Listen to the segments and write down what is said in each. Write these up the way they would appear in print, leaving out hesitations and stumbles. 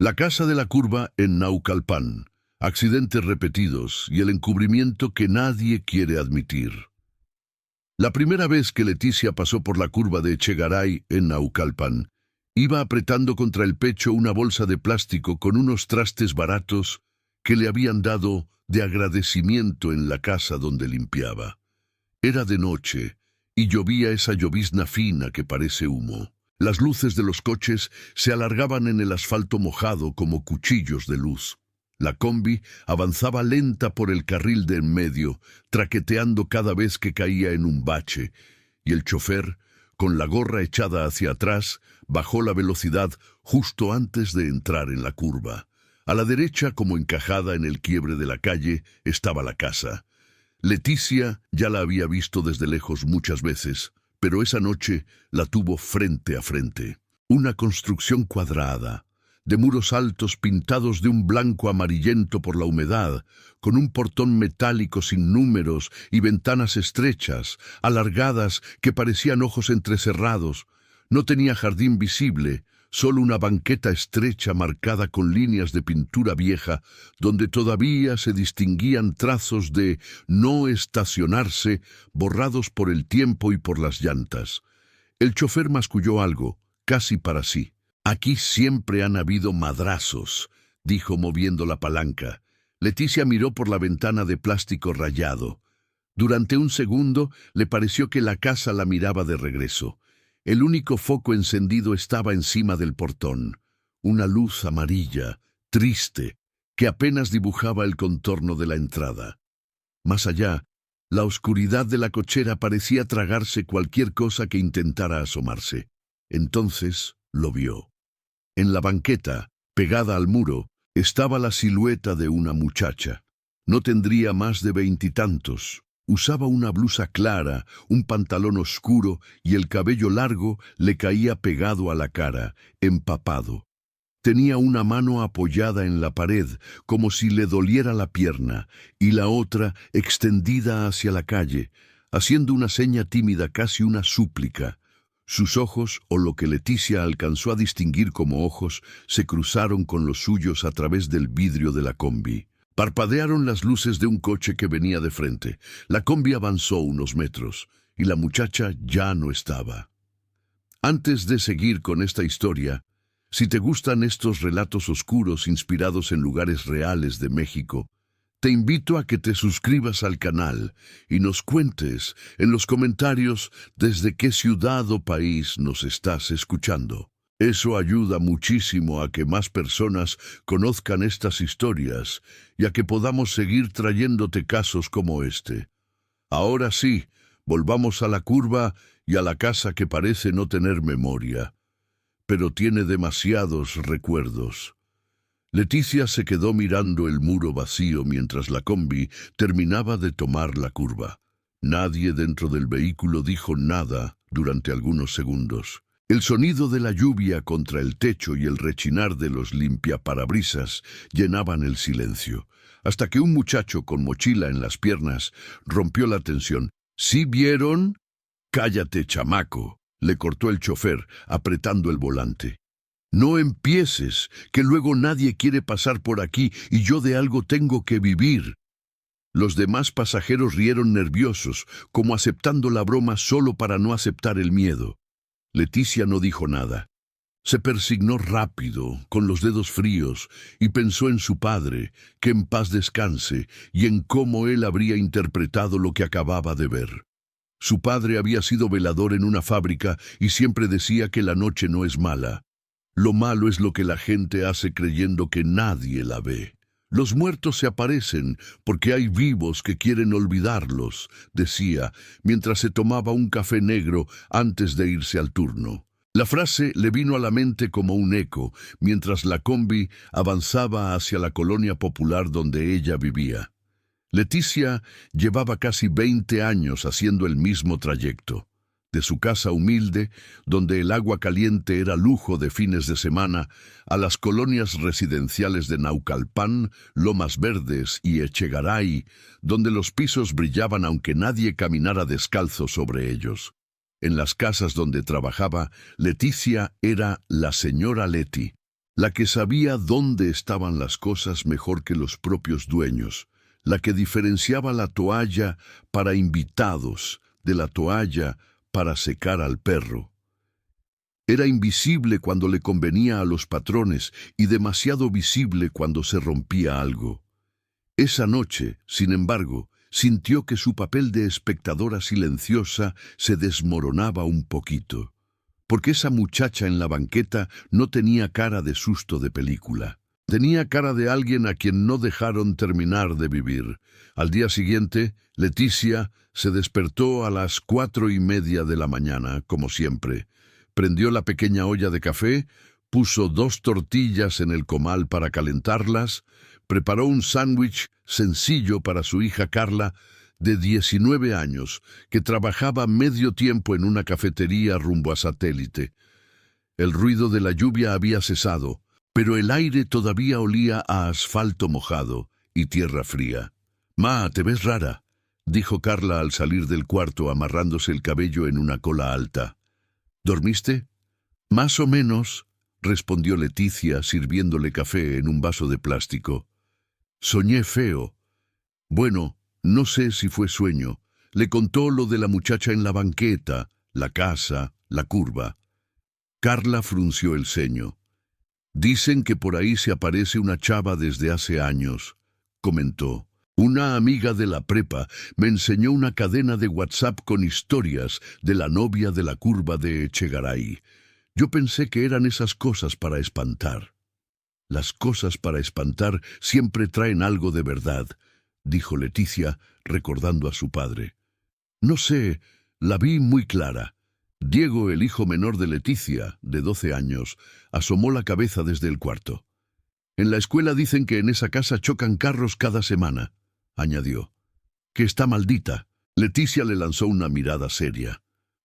La casa de la curva en Naucalpan. Accidentes repetidos y el encubrimiento que nadie quiere admitir. La primera vez que Leticia pasó por la curva de Echegaray en Naucalpan, iba apretando contra el pecho una bolsa de plástico con unos trastes baratos que le habían dado de agradecimiento en la casa donde limpiaba. Era de noche y llovía esa llovizna fina que parece humo. Las luces de los coches se alargaban en el asfalto mojado como cuchillos de luz. La combi avanzaba lenta por el carril de en medio, traqueteando cada vez que caía en un bache, y el chofer, con la gorra echada hacia atrás, bajó la velocidad justo antes de entrar en la curva. A la derecha, como encajada en el quiebre de la calle, estaba la casa. Leticia ya la había visto desde lejos muchas veces, pero esa noche la tuvo frente a frente. Una construcción cuadrada, de muros altos pintados de un blanco amarillento por la humedad, con un portón metálico sin números y ventanas estrechas, alargadas que parecían ojos entrecerrados. No tenía jardín visible, solo una banqueta estrecha marcada con líneas de pintura vieja, donde todavía se distinguían trazos de no estacionarse, borrados por el tiempo y por las llantas. El chofer masculló algo, casi para sí. «Aquí siempre han habido madrazos», dijo moviendo la palanca. Leticia miró por la ventana de plástico rayado. Durante un segundo le pareció que la casa la miraba de regreso. El único foco encendido estaba encima del portón. Una luz amarilla, triste, que apenas dibujaba el contorno de la entrada. Más allá, la oscuridad de la cochera parecía tragarse cualquier cosa que intentara asomarse. Entonces lo vio. En la banqueta, pegada al muro, estaba la silueta de una muchacha. No tendría más de 20 y tantos. Usaba una blusa clara, un pantalón oscuro y el cabello largo le caía pegado a la cara, empapado. Tenía una mano apoyada en la pared, como si le doliera la pierna, y la otra extendida hacia la calle, haciendo una seña tímida, casi una súplica. Sus ojos, o lo que Leticia alcanzó a distinguir como ojos, se cruzaron con los suyos a través del vidrio de la combi. Parpadearon las luces de un coche que venía de frente. La combi avanzó unos metros, y la muchacha ya no estaba. Antes de seguir con esta historia, si te gustan estos relatos oscuros inspirados en lugares reales de México, te invito a que te suscribas al canal y nos cuentes en los comentarios desde qué ciudad o país nos estás escuchando. Eso ayuda muchísimo a que más personas conozcan estas historias y a que podamos seguir trayéndote casos como este. Ahora sí, volvamos a la curva y a la casa que parece no tener memoria, pero tiene demasiados recuerdos. Leticia se quedó mirando el muro vacío mientras la combi terminaba de tomar la curva. Nadie dentro del vehículo dijo nada durante algunos segundos. El sonido de la lluvia contra el techo y el rechinar de los limpiaparabrisas llenaban el silencio, hasta que un muchacho con mochila en las piernas rompió la tensión. ¿Sí vieron? «Cállate, chamaco», le cortó el chofer, apretando el volante. «No empieces, que luego nadie quiere pasar por aquí y yo de algo tengo que vivir». Los demás pasajeros rieron nerviosos, como aceptando la broma solo para no aceptar el miedo. Leticia no dijo nada. Se persignó rápido, con los dedos fríos, y pensó en su padre, que en paz descanse, y en cómo él habría interpretado lo que acababa de ver. Su padre había sido velador en una fábrica y siempre decía que la noche no es mala. Lo malo es lo que la gente hace creyendo que nadie la ve. Los muertos se aparecen porque hay vivos que quieren olvidarlos, decía, mientras se tomaba un café negro antes de irse al turno. La frase le vino a la mente como un eco, mientras la combi avanzaba hacia la colonia popular donde ella vivía. Leticia llevaba casi 20 años haciendo el mismo trayecto. De su casa humilde, donde el agua caliente era lujo de fines de semana, a las colonias residenciales de Naucalpan, Lomas Verdes y Echegaray, donde los pisos brillaban aunque nadie caminara descalzo sobre ellos. En las casas donde trabajaba, Leticia era la señora Leti. la que sabía dónde estaban las cosas mejor que los propios dueños, la que diferenciaba la toalla para invitados de la toalla para secar al perro. Era invisible cuando le convenía a los patrones y demasiado visible cuando se rompía algo. Esa noche, sin embargo, sintió que su papel de espectadora silenciosa se desmoronaba un poquito, porque esa muchacha en la banqueta no tenía cara de susto de película. Tenía cara de alguien a quien no dejaron terminar de vivir. Al día siguiente, Leticia se despertó a las 4:30 de la mañana, como siempre. Prendió la pequeña olla de café, puso 2 tortillas en el comal para calentarlas, preparó un sándwich sencillo para su hija Carla, de 19 años, que trabajaba medio tiempo en una cafetería rumbo a Satélite. El ruido de la lluvia había cesado, pero el aire todavía olía a asfalto mojado y tierra fría. «Ma, te ves rara», dijo Carla al salir del cuarto amarrándose el cabello en una cola alta. «¿Dormiste?» «Más o menos», respondió Leticia sirviéndole café en un vaso de plástico. «Soñé feo». «Bueno, no sé si fue sueño». Le contó lo de la muchacha en la banqueta, la casa, la curva. Carla frunció el ceño. «Dicen que por ahí se aparece una chava desde hace años», comentó. «Una amiga de la prepa me enseñó una cadena de WhatsApp con historias de la novia de la curva de Echegaray. Yo pensé que eran esas cosas para espantar». «Las cosas para espantar siempre traen algo de verdad», dijo Leticia, recordando a su padre. «No sé, la vi muy clara». Diego, el hijo menor de Leticia, de 12 años, asomó la cabeza desde el cuarto. «En la escuela dicen que en esa casa chocan carros cada semana», añadió. «Que está maldita». Leticia le lanzó una mirada seria.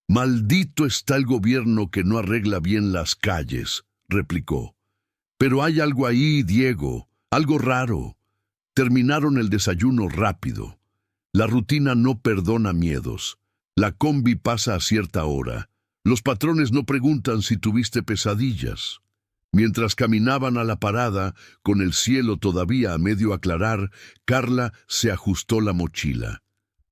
«Maldito está el gobierno que no arregla bien las calles», replicó. «Pero hay algo ahí, Diego, algo raro. Terminaron el desayuno rápido. La rutina no perdona miedos. La combi pasa a cierta hora. Los patrones no preguntan si tuviste pesadillas». Mientras caminaban a la parada, con el cielo todavía a medio aclarar, Carla se ajustó la mochila.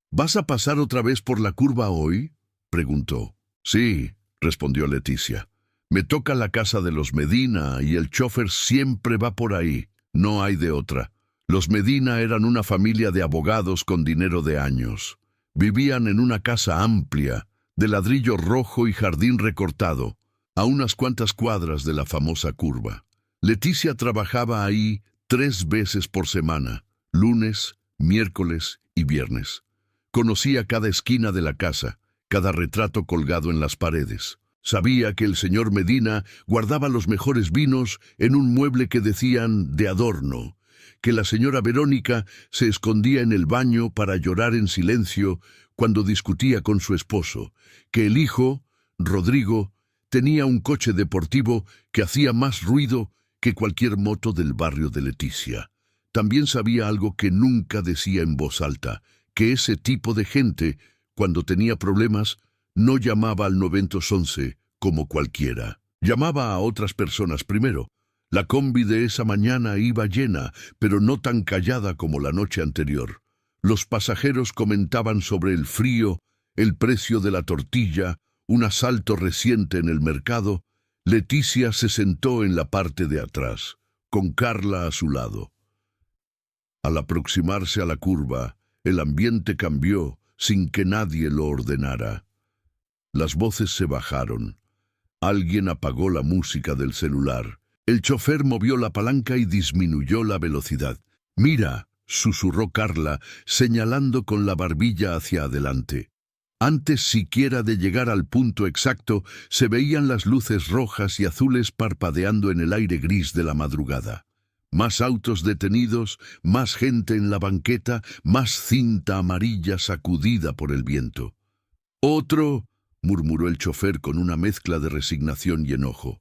«¿Vas a pasar otra vez por la curva hoy?», preguntó. «Sí», respondió Leticia. «Me toca la casa de los Medina y el chofer siempre va por ahí. No hay de otra». Los Medina eran una familia de abogados con dinero de años. Vivían en una casa amplia, de ladrillo rojo y jardín recortado, a unas cuantas cuadras de la famosa curva. Leticia trabajaba ahí 3 veces por semana, lunes, miércoles y viernes. Conocía cada esquina de la casa, cada retrato colgado en las paredes. Sabía que el señor Medina guardaba los mejores vinos en un mueble que decían de adorno, que la señora Verónica se escondía en el baño para llorar en silencio cuando discutía con su esposo, que el hijo, Rodrigo, tenía un coche deportivo que hacía más ruido que cualquier moto del barrio de Leticia. También sabía algo que nunca decía en voz alta, que ese tipo de gente, cuando tenía problemas, no llamaba al 911 como cualquiera. Llamaba a otras personas primero. La combi de esa mañana iba llena, pero no tan callada como la noche anterior. Los pasajeros comentaban sobre el frío, el precio de la tortilla, un asalto reciente en el mercado. Leticia se sentó en la parte de atrás, con Carla a su lado. Al aproximarse a la curva, el ambiente cambió sin que nadie lo ordenara. Las voces se bajaron. Alguien apagó la música del celular. El chofer movió la palanca y disminuyó la velocidad. «Mira», susurró Carla, señalando con la barbilla hacia adelante. Antes siquiera de llegar al punto exacto, se veían las luces rojas y azules parpadeando en el aire gris de la madrugada. Más autos detenidos, más gente en la banqueta, más cinta amarilla sacudida por el viento. «Otro», murmuró el chofer con una mezcla de resignación y enojo.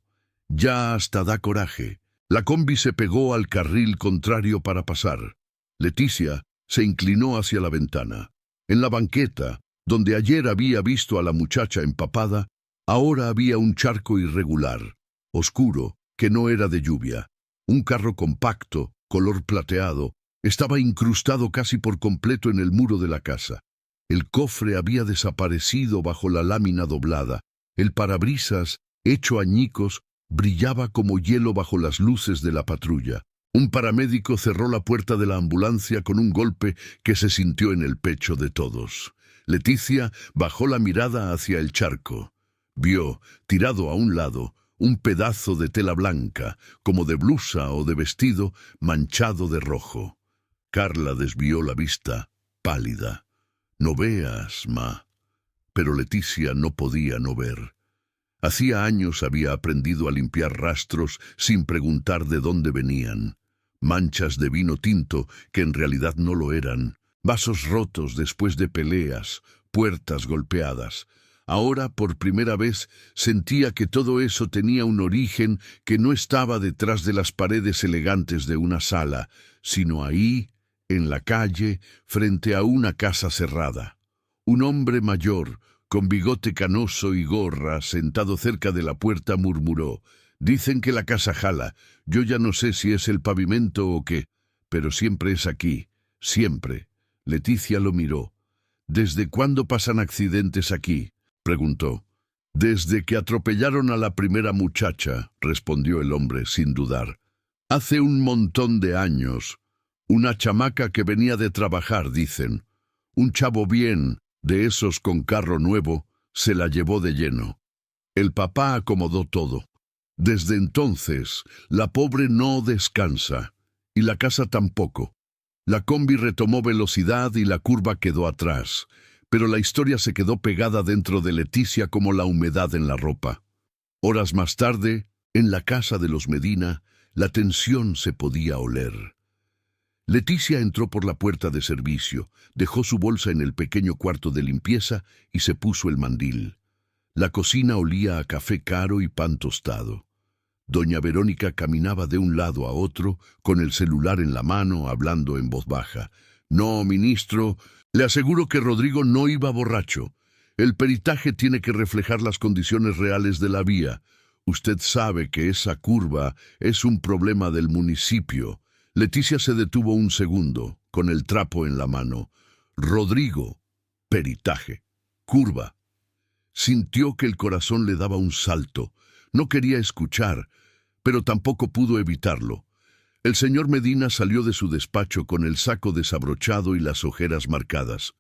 «Ya hasta da coraje». La combi se pegó al carril contrario para pasar. Leticia se inclinó hacia la ventana. En la banqueta, donde ayer había visto a la muchacha empapada, ahora había un charco irregular, oscuro, que no era de lluvia. Un carro compacto, color plateado, estaba incrustado casi por completo en el muro de la casa. El cofre había desaparecido bajo la lámina doblada. El parabrisas, hecho añicos, brillaba como hielo bajo las luces de la patrulla. Un paramédico cerró la puerta de la ambulancia con un golpe que se sintió en el pecho de todos. Leticia bajó la mirada hacia el charco. Vio, tirado a un lado, un pedazo de tela blanca, como de blusa o de vestido, manchado de rojo. Carla desvió la vista, pálida. «No veas, ma». Pero Leticia no podía no ver. Hacía años había aprendido a limpiar rastros sin preguntar de dónde venían. Manchas de vino tinto que en realidad no lo eran, vasos rotos después de peleas, puertas golpeadas. Ahora, por primera vez, sentía que todo eso tenía un origen que no estaba detrás de las paredes elegantes de una sala, sino ahí, en la calle, frente a una casa cerrada. Un hombre mayor, con bigote canoso y gorra, sentado cerca de la puerta, murmuró: «Dicen que la casa jala. Yo ya no sé si es el pavimento o qué, pero siempre es aquí, siempre». Leticia lo miró. «¿Desde cuándo pasan accidentes aquí?», preguntó. «Desde que atropellaron a la primera muchacha», respondió el hombre sin dudar. «Hace un montón de años. Una chamaca que venía de trabajar, dicen. Un chavo bien, de esos con carro nuevo, se la llevó de lleno. El papá acomodó todo. Desde entonces, la pobre no descansa, y la casa tampoco. La combi retomó velocidad y la curva quedó atrás, pero la historia se quedó pegada dentro de Leticia como la humedad en la ropa. Horas más tarde, en la casa de los Medina, la tensión se podía oler. Leticia entró por la puerta de servicio, dejó su bolsa en el pequeño cuarto de limpieza y se puso el mandil. La cocina olía a café caro y pan tostado. Doña Verónica caminaba de un lado a otro, con el celular en la mano, hablando en voz baja. «No, ministro, le aseguro que Rodrigo no iba borracho. El peritaje tiene que reflejar las condiciones reales de la vía. Usted sabe que esa curva es un problema del municipio». Leticia se detuvo un segundo, con el trapo en la mano. «Rodrigo, peritaje, curva». Sintió que el corazón le daba un salto. No quería escuchar, pero tampoco pudo evitarlo. El señor Medina salió de su despacho con el saco desabrochado y las ojeras marcadas.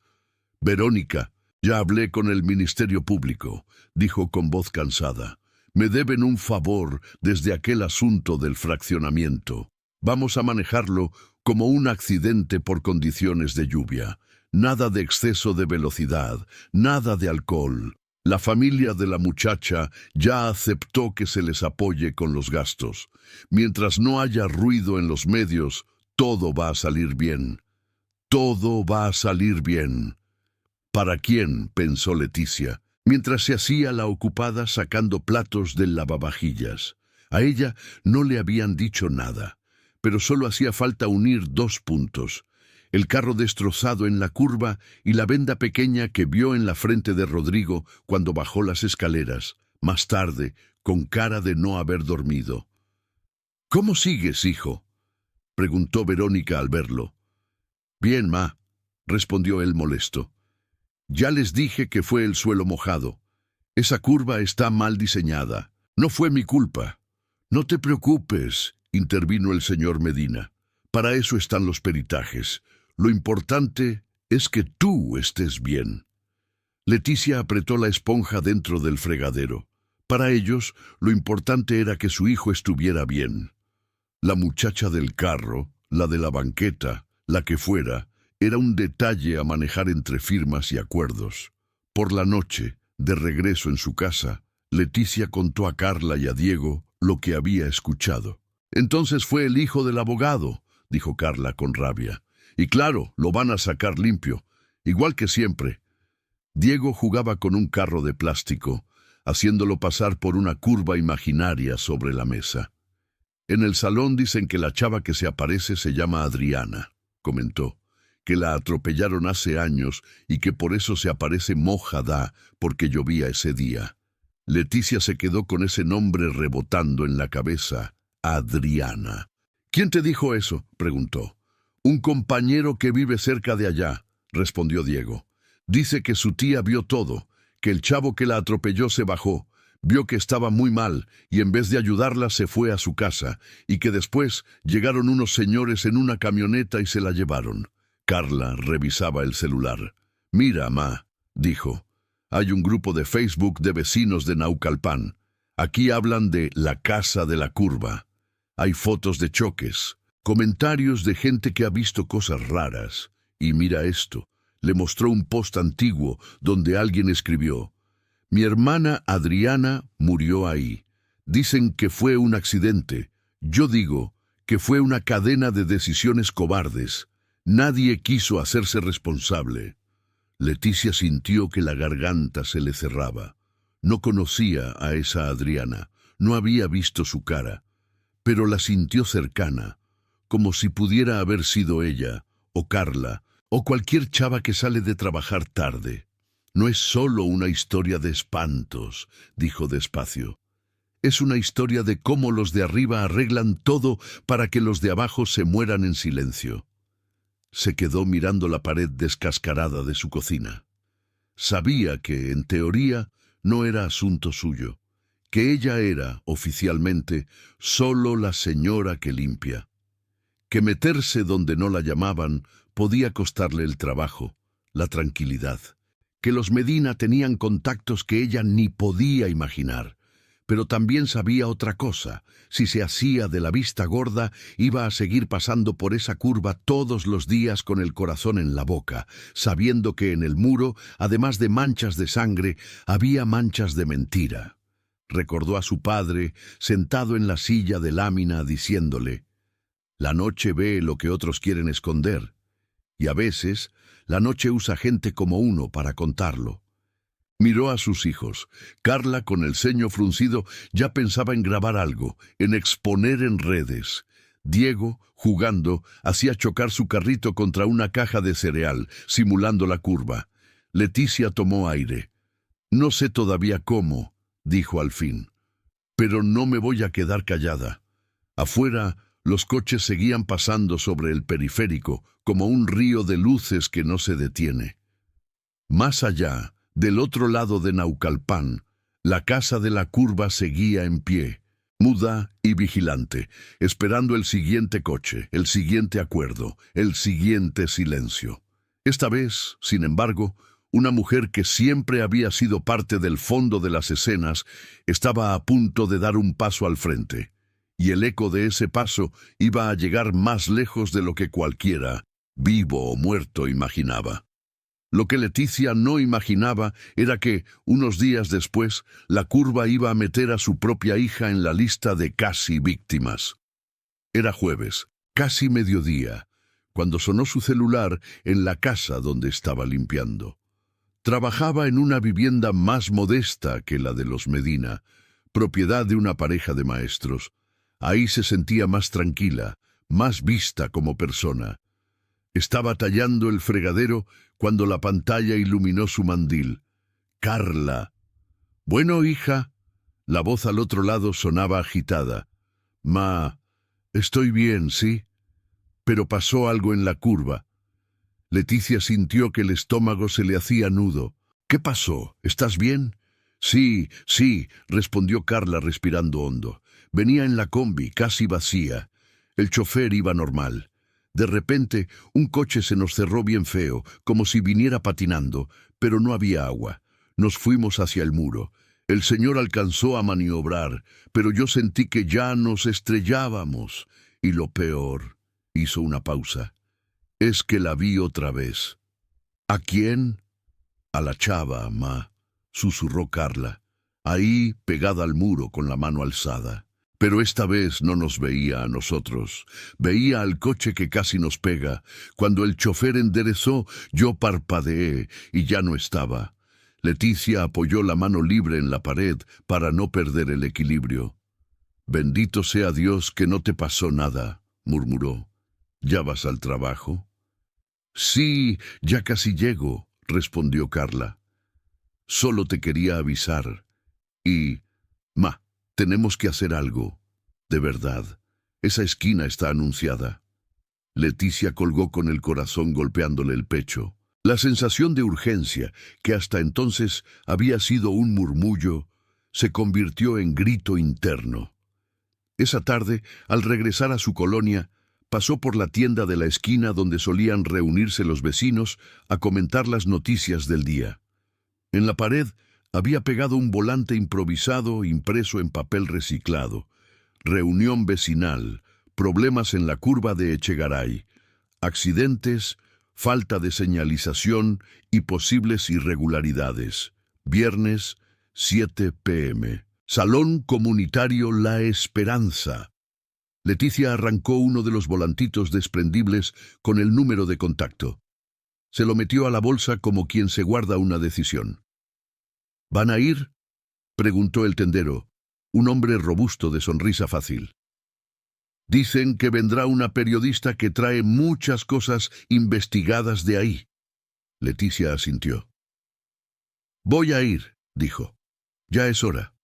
«Verónica, ya hablé con el Ministerio Público», dijo con voz cansada. «Me deben un favor desde aquel asunto del fraccionamiento. Vamos a manejarlo como un accidente por condiciones de lluvia. Nada de exceso de velocidad, nada de alcohol. La familia de la muchacha ya aceptó que se les apoye con los gastos. Mientras no haya ruido en los medios, todo va a salir bien. Todo va a salir bien». «¿Para quién?», pensó Leticia, mientras se hacía la ocupada sacando platos del lavavajillas. A ella no le habían dicho nada, pero solo hacía falta unir 2 puntos. El carro destrozado en la curva y la venda pequeña que vio en la frente de Rodrigo cuando bajó las escaleras, más tarde, con cara de no haber dormido. «¿Cómo sigues, hijo?», preguntó Verónica al verlo. «Bien, ma», respondió él molesto. «Ya les dije que fue el suelo mojado. Esa curva está mal diseñada. No fue mi culpa». «No te preocupes», intervino el señor Medina. «Para eso están los peritajes. Lo importante es que tú estés bien». Leticia apretó la esponja dentro del fregadero. Para ellos, lo importante era que su hijo estuviera bien. La muchacha del carro, la de la banqueta, la que fuera, era un detalle a manejar entre firmas y acuerdos. Por la noche, de regreso en su casa, Leticia contó a Carla y a Diego lo que había escuchado. «Entonces fue el hijo del abogado», dijo Carla con rabia. «Y claro, lo van a sacar limpio, igual que siempre». Diego jugaba con un carro de plástico, haciéndolo pasar por una curva imaginaria sobre la mesa. «En el salón dicen que la chava que se aparece se llama Adriana», comentó, «que la atropellaron hace años y que por eso se aparece mojada porque llovía ese día». Leticia se quedó con ese nombre rebotando en la cabeza. Adriana. ¿Quién te dijo eso?, preguntó. Un compañero que vive cerca de allá, respondió Diego. Dice que su tía vio todo, que el chavo que la atropelló se bajó, vio que estaba muy mal y en vez de ayudarla se fue a su casa, y que después llegaron unos señores en una camioneta y se la llevaron. Carla revisaba el celular. Mira, ma, dijo. Hay un grupo de Facebook de vecinos de Naucalpan. Aquí hablan de la casa de la curva. Hay fotos de choques, comentarios de gente que ha visto cosas raras. Y mira esto. Le mostró un post antiguo donde alguien escribió: mi hermana Adriana murió ahí. Dicen que fue un accidente. Yo digo que fue una cadena de decisiones cobardes. Nadie quiso hacerse responsable. Leticia sintió que la garganta se le cerraba. No conocía a esa Adriana, no había visto su cara, pero la sintió cercana, como si pudiera haber sido ella, o Carla, o cualquier chava que sale de trabajar tarde. No es solo una historia de espantos, dijo despacio. Es una historia de cómo los de arriba arreglan todo para que los de abajo se mueran en silencio. Se quedó mirando la pared descascarada de su cocina. Sabía que, en teoría, no era asunto suyo, que ella era, oficialmente, solo la señora que limpia, que meterse donde no la llamaban podía costarle el trabajo, la tranquilidad, que los Medina tenían contactos que ella ni podía imaginar. Pero también sabía otra cosa: si se hacía de la vista gorda, iba a seguir pasando por esa curva todos los días con el corazón en la boca, sabiendo que en el muro, además de manchas de sangre, había manchas de mentira. Recordó a su padre, sentado en la silla de lámina, diciéndole: la noche ve lo que otros quieren esconder, y a veces la noche usa gente como uno para contarlo. Miró a sus hijos. Carla, con el ceño fruncido, ya pensaba en grabar algo, en exponer en redes. Diego, jugando, hacía chocar su carrito contra una caja de cereal, simulando la curva. Leticia tomó aire. No sé todavía cómo, dijo al fin, pero no me voy a quedar callada. Afuera, los coches seguían pasando sobre el periférico, como un río de luces que no se detiene. Más allá, del otro lado de Naucalpan, la casa de la curva seguía en pie, muda y vigilante, esperando el siguiente coche, el siguiente acuerdo, el siguiente silencio. Esta vez, sin embargo, una mujer que siempre había sido parte del fondo de las escenas estaba a punto de dar un paso al frente, y el eco de ese paso iba a llegar más lejos de lo que cualquiera, vivo o muerto, imaginaba. Lo que Leticia no imaginaba era que, unos días después, la curva iba a meter a su propia hija en la lista de casi víctimas. Era jueves, casi mediodía, cuando sonó su celular en la casa donde estaba limpiando. Trabajaba en una vivienda más modesta que la de los Medina, propiedad de una pareja de maestros. Ahí se sentía más tranquila, más vista como persona. Estaba tallando el fregadero cuando la pantalla iluminó su mandil. «Carla». «Bueno, hija». La voz al otro lado sonaba agitada. «Ma, estoy bien, ¿sí? Pero pasó algo en la curva». Leticia sintió que el estómago se le hacía nudo. «¿Qué pasó? ¿Estás bien?» «Sí, sí», respondió Carla respirando hondo. Venía en la combi, casi vacía. El chofer iba normal. De repente, un coche se nos cerró bien feo, como si viniera patinando, pero no había agua. Nos fuimos hacia el muro. El señor alcanzó a maniobrar, pero yo sentí que ya nos estrellábamos. Y lo peor, hizo una pausa, es que la vi otra vez. ¿A quién? A la chava, ma, susurró Carla, ahí pegada al muro con la mano alzada. Pero esta vez no nos veía a nosotros, veía al coche que casi nos pega. Cuando el chofer enderezó, yo parpadeé y ya no estaba. Leticia apoyó la mano libre en la pared para no perder el equilibrio. «Bendito sea Dios que no te pasó nada», murmuró. «¿Ya vas al trabajo?» «Sí, ya casi llego», respondió Carla. «Solo te quería avisar. Y, tenemos que hacer algo. De verdad, esa esquina está anunciada. Leticia colgó con el corazón golpeándole el pecho. La sensación de urgencia, que hasta entonces había sido un murmullo, se convirtió en grito interno. Esa tarde, al regresar a su colonia, pasó por la tienda de la esquina donde solían reunirse los vecinos a comentar las noticias del día. En la pared había pegado un volante improvisado impreso en papel reciclado. Reunión vecinal, problemas en la curva de Echegaray, accidentes, falta de señalización y posibles irregularidades. Viernes, 7 p.m. Salón Comunitario La Esperanza. Leticia arrancó uno de los volantitos desprendibles con el número de contacto. Se lo metió a la bolsa como quien se guarda una decisión. ¿Van a ir?, preguntó el tendero, un hombre robusto de sonrisa fácil. Dicen que vendrá una periodista que trae muchas cosas investigadas de ahí. Leticia asintió. Voy a ir, dijo. Ya es hora.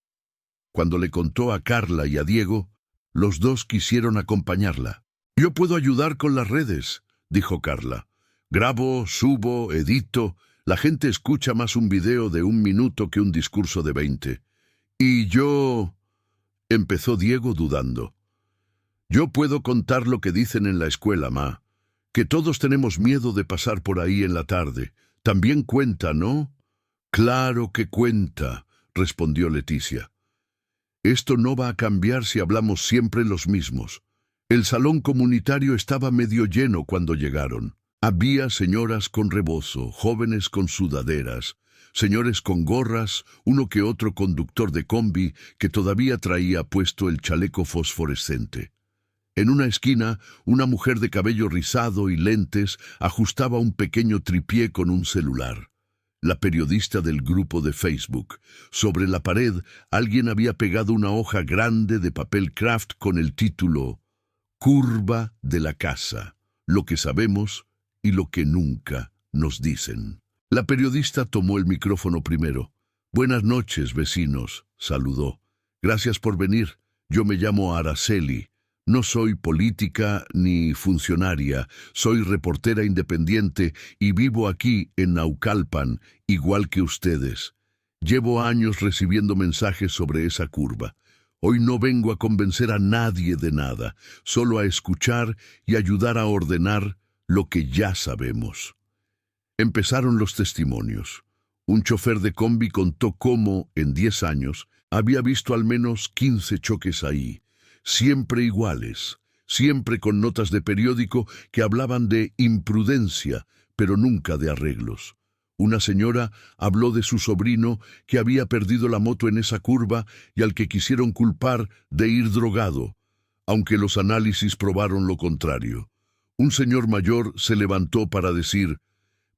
Cuando le contó a Carla y a Diego, los dos quisieron acompañarla. Yo puedo ayudar con las redes, dijo Carla. Grabo, subo, edito. La gente escucha más un video de 1 minuto que un discurso de 20. Y yo... empezó Diego dudando. Yo puedo contar lo que dicen en la escuela, ma. Que todos tenemos miedo de pasar por ahí en la tarde. También cuenta, ¿no? Claro que cuenta, respondió Leticia. Esto no va a cambiar si hablamos siempre los mismos. El salón comunitario estaba medio lleno cuando llegaron. Había señoras con rebozo, jóvenes con sudaderas, señores con gorras, uno que otro conductor de combi que todavía traía puesto el chaleco fosforescente. En una esquina, una mujer de cabello rizado y lentes ajustaba un pequeño tripié con un celular. La periodista del grupo de Facebook. Sobre la pared, alguien había pegado una hoja grande de papel craft con el título Curva de la casa, lo que sabemos y lo que nunca nos dicen. La periodista tomó el micrófono primero. Buenas noches, vecinos, saludó. Gracias por venir. Yo me llamo Araceli. No soy política ni funcionaria, soy reportera independiente y vivo aquí en Naucalpan, igual que ustedes. Llevo años recibiendo mensajes sobre esa curva. Hoy no vengo a convencer a nadie de nada, solo a escuchar y ayudar a ordenar lo que ya sabemos. Empezaron los testimonios. Un chofer de combi contó cómo, en 10 años, había visto al menos 15 choques ahí. Siempre iguales, siempre con notas de periódico que hablaban de imprudencia, pero nunca de arreglos. Una señora habló de su sobrino que había perdido la moto en esa curva y al que quisieron culpar de ir drogado, aunque los análisis probaron lo contrario. Un señor mayor se levantó para decir: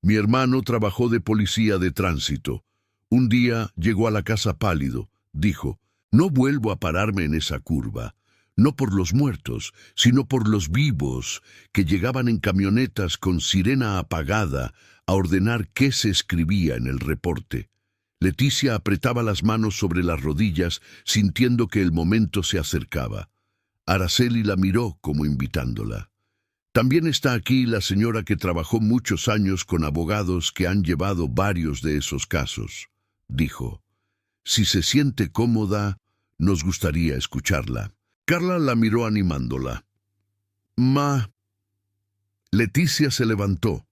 mi hermano trabajó de policía de tránsito. Un día llegó a la casa pálido, dijo: no vuelvo a pararme en esa curva. No por los muertos, sino por los vivos, que llegaban en camionetas con sirena apagada a ordenar qué se escribía en el reporte. Leticia apretaba las manos sobre las rodillas, sintiendo que el momento se acercaba. Araceli la miró como invitándola. También está aquí la señora que trabajó muchos años con abogados que han llevado varios de esos casos, dijo. Si se siente cómoda, nos gustaría escucharla. Carla la miró animándola. Leticia se levantó.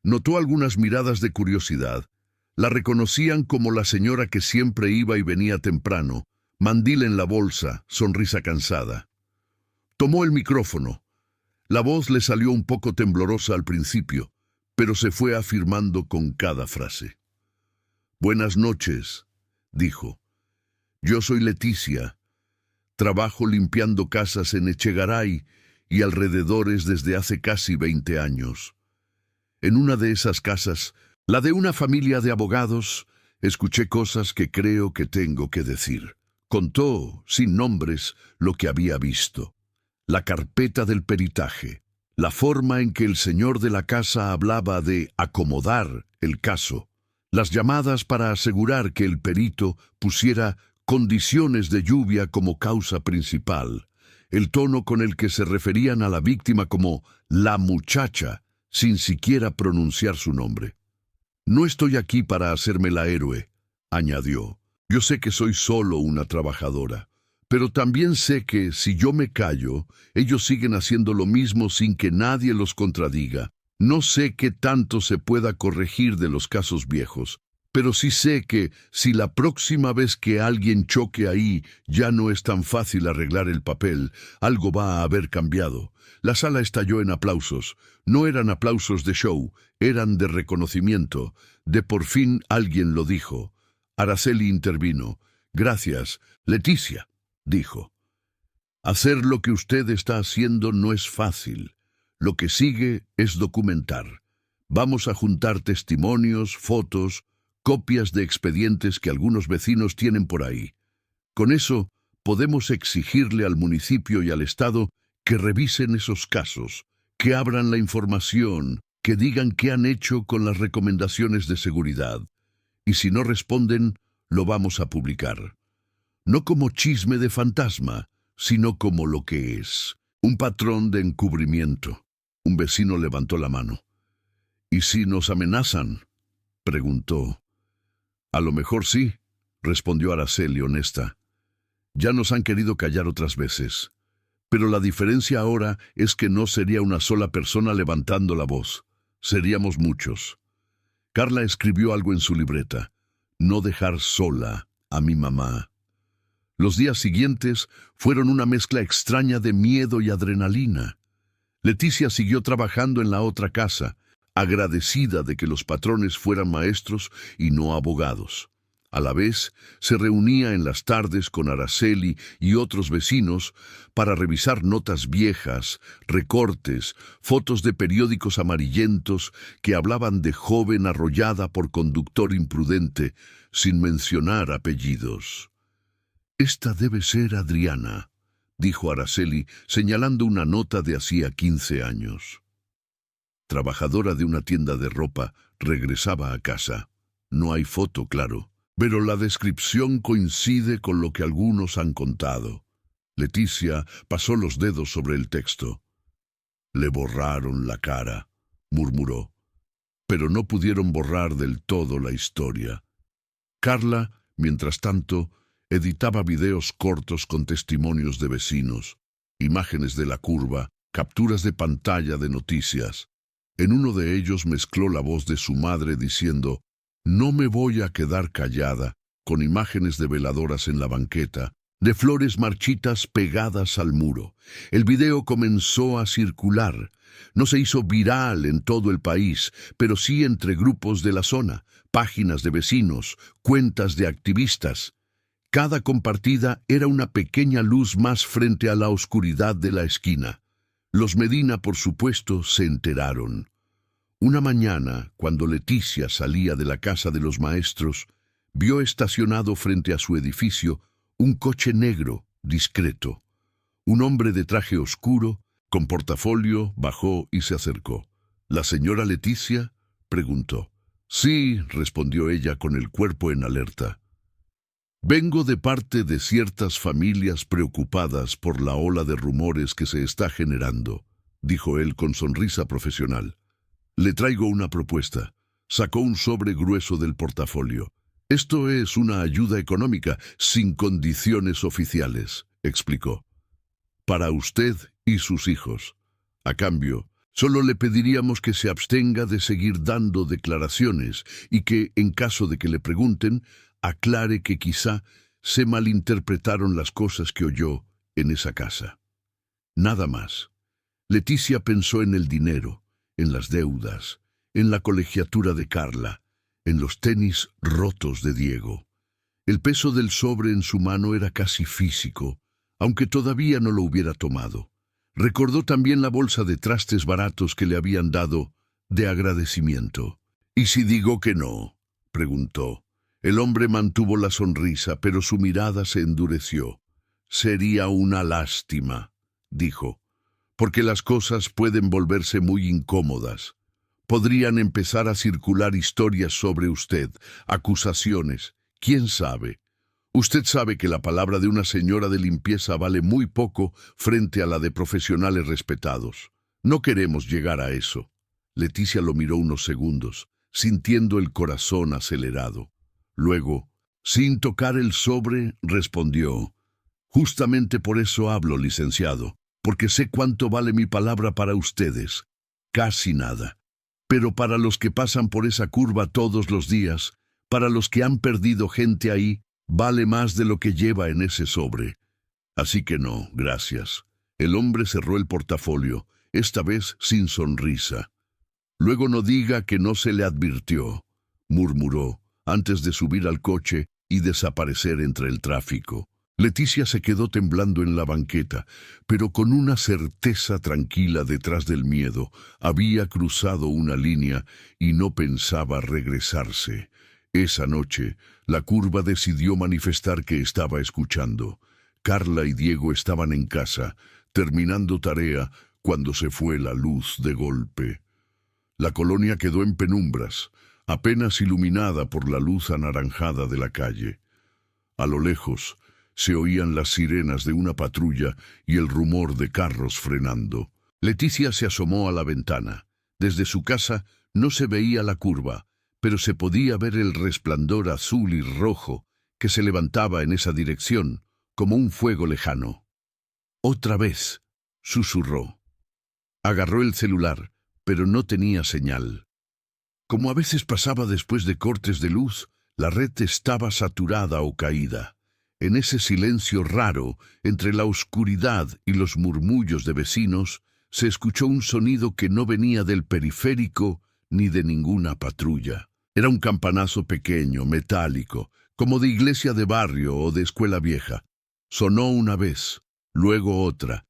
Notó algunas miradas de curiosidad. La reconocían como la señora que siempre iba y venía temprano, mandil en la bolsa, sonrisa cansada. Tomó el micrófono. La voz le salió un poco temblorosa al principio, pero se fue afirmando con cada frase. Buenas noches, dijo. Yo soy Leticia. Trabajo limpiando casas en Echegaray y alrededores desde hace casi 20 años. En una de esas casas, la de una familia de abogados, escuché cosas que creo que tengo que decir. Contó, sin nombres, lo que había visto. La carpeta del peritaje, la forma en que el señor de la casa hablaba de acomodar el caso, las llamadas para asegurar que el perito pusiera condiciones de lluvia como causa principal, el tono con el que se referían a la víctima como la muchacha, sin siquiera pronunciar su nombre. «No estoy aquí para hacerme la héroe», añadió. «Yo sé que soy solo una trabajadora, pero también sé que si yo me callo, ellos siguen haciendo lo mismo sin que nadie los contradiga. No sé qué tanto se pueda corregir de los casos viejos, pero sí sé que si la próxima vez que alguien choque ahí ya no es tan fácil arreglar el papel, algo va a haber cambiado». La sala estalló en aplausos. No eran aplausos de show, eran de reconocimiento. De por fin alguien lo dijo. Araceli intervino. «Gracias, Leticia», dijo. «Hacer lo que usted está haciendo no es fácil. Lo que sigue es documentar. Vamos a juntar testimonios, fotos, copias de expedientes que algunos vecinos tienen por ahí. Con eso podemos exigirle al municipio y al Estado que revisen esos casos, que abran la información, que digan qué han hecho con las recomendaciones de seguridad. Y si no responden, lo vamos a publicar. No como chisme de fantasma, sino como lo que es, un patrón de encubrimiento». Un vecino levantó la mano. «¿Y si nos amenazan?», preguntó. «A lo mejor sí», respondió Araceli honesta. «Ya nos han querido callar otras veces. Pero la diferencia ahora es que no sería una sola persona levantando la voz. Seríamos muchos». Carla escribió algo en su libreta. «No dejar sola a mi mamá». Los días siguientes fueron una mezcla extraña de miedo y adrenalina. Leticia siguió trabajando en la otra casa, agradecida de que los patrones fueran maestros y no abogados. A la vez, se reunía en las tardes con Araceli y otros vecinos para revisar notas viejas, recortes, fotos de periódicos amarillentos que hablaban de joven arrollada por conductor imprudente, sin mencionar apellidos. «Esta debe ser Adriana», dijo Araceli, señalando una nota de hacía 15 años. Trabajadora de una tienda de ropa, regresaba a casa. No hay foto, claro, pero la descripción coincide con lo que algunos han contado. Leticia pasó los dedos sobre el texto. «Le borraron la cara», murmuró, «pero no pudieron borrar del todo la historia». Carla, mientras tanto, editaba videos cortos con testimonios de vecinos, imágenes de la curva, capturas de pantalla de noticias. En uno de ellos mezcló la voz de su madre diciendo: «No me voy a quedar callada», con imágenes de veladoras en la banqueta, de flores marchitas pegadas al muro. El video comenzó a circular. No se hizo viral en todo el país, pero sí entre grupos de la zona, páginas de vecinos, cuentas de activistas. Cada compartida era una pequeña luz más frente a la oscuridad de la esquina. Los Medina, por supuesto, se enteraron. Una mañana, cuando Leticia salía de la casa de los maestros, vio estacionado frente a su edificio un coche negro, discreto. Un hombre de traje oscuro, con portafolio, bajó y se acercó. «¿La señora Leticia?», preguntó. «Sí», respondió ella con el cuerpo en alerta. «Vengo de parte de ciertas familias preocupadas por la ola de rumores que se está generando», dijo él con sonrisa profesional. «Le traigo una propuesta». Sacó un sobre grueso del portafolio. «Esto es una ayuda económica, sin condiciones oficiales», explicó. «Para usted y sus hijos. A cambio, solo le pediríamos que se abstenga de seguir dando declaraciones y que, en caso de que le pregunten, aclare que quizá se malinterpretaron las cosas que oyó en esa casa. Nada más». Leticia pensó en el dinero, en las deudas, en la colegiatura de Carla, en los tenis rotos de Diego. El peso del sobre en su mano era casi físico, aunque todavía no lo hubiera tomado. Recordó también la bolsa de trastes baratos que le habían dado de agradecimiento. «¿Y si digo que no?», preguntó. El hombre mantuvo la sonrisa, pero su mirada se endureció. «Sería una lástima», dijo, «porque las cosas pueden volverse muy incómodas. Podrían empezar a circular historias sobre usted, acusaciones, quién sabe. Usted sabe que la palabra de una señora de limpieza vale muy poco frente a la de profesionales respetados. No queremos llegar a eso. Leticia lo miró unos segundos, sintiendo el corazón acelerado. Luego, sin tocar el sobre, respondió: «Justamente por eso hablo, licenciado, porque sé cuánto vale mi palabra para ustedes. Casi nada. Pero para los que pasan por esa curva todos los días, para los que han perdido gente ahí, vale más de lo que lleva en ese sobre. Así que no, gracias». El hombre cerró el portafolio, esta vez sin sonrisa. «Luego no diga que no se le advirtió», murmuró, antes de subir al coche y desaparecer entre el tráfico. Leticia se quedó temblando en la banqueta, pero con una certeza tranquila detrás del miedo. Había cruzado una línea y no pensaba regresarse. Esa noche, la curva decidió manifestar que estaba escuchando. Carla y Diego estaban en casa, terminando tarea, cuando se fue la luz de golpe. La colonia quedó en penumbras, apenas iluminada por la luz anaranjada de la calle. A lo lejos, se oían las sirenas de una patrulla y el rumor de carros frenando. Leticia se asomó a la ventana. Desde su casa no se veía la curva, pero se podía ver el resplandor azul y rojo que se levantaba en esa dirección, como un fuego lejano. «Otra vez», susurró. Agarró el celular, pero no tenía señal. Como a veces pasaba después de cortes de luz, la red estaba saturada o caída. En ese silencio raro, entre la oscuridad y los murmullos de vecinos, se escuchó un sonido que no venía del periférico ni de ninguna patrulla. Era un campanazo pequeño, metálico, como de iglesia de barrio o de escuela vieja. Sonó una vez, luego otra.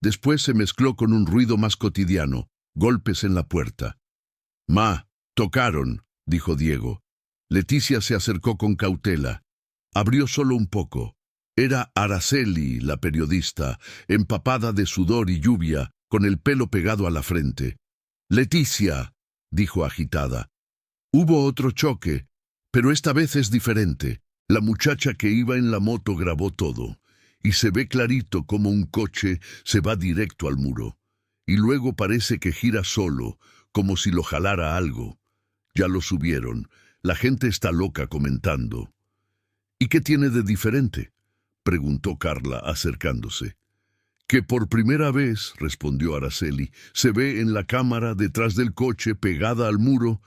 Después se mezcló con un ruido más cotidiano, golpes en la puerta. «Ma, tocaron», dijo Diego. Leticia se acercó con cautela. Abrió solo un poco. Era Araceli, la periodista, empapada de sudor y lluvia, con el pelo pegado a la frente. «Leticia», dijo agitada. «Hubo otro choque, pero esta vez es diferente. La muchacha que iba en la moto grabó todo, y se ve clarito como un coche se va directo al muro. Y luego parece que gira solo, como si lo jalara algo. Ya lo subieron. La gente está loca comentando». «¿Y qué tiene de diferente?», preguntó Carla acercándose. «Que por primera vez», respondió Araceli, «se ve en la cámara detrás del coche pegada al muro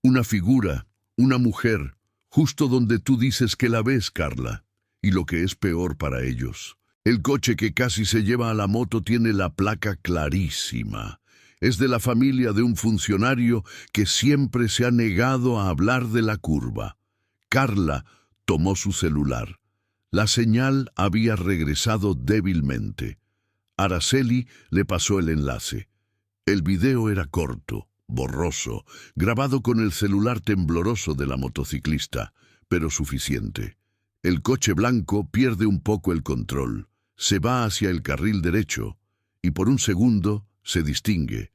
una figura, una mujer, justo donde tú dices que la ves, Carla. Y lo que es peor para ellos, el coche que casi se lleva a la moto tiene la placa clarísima. Es de la familia de un funcionario que siempre se ha negado a hablar de la curva». Carla tomó su celular. La señal había regresado débilmente. Araceli le pasó el enlace. El video era corto, borroso, grabado con el celular tembloroso de la motociclista, pero suficiente. El coche blanco pierde un poco el control, se va hacia el carril derecho, y por un segundo se distingue.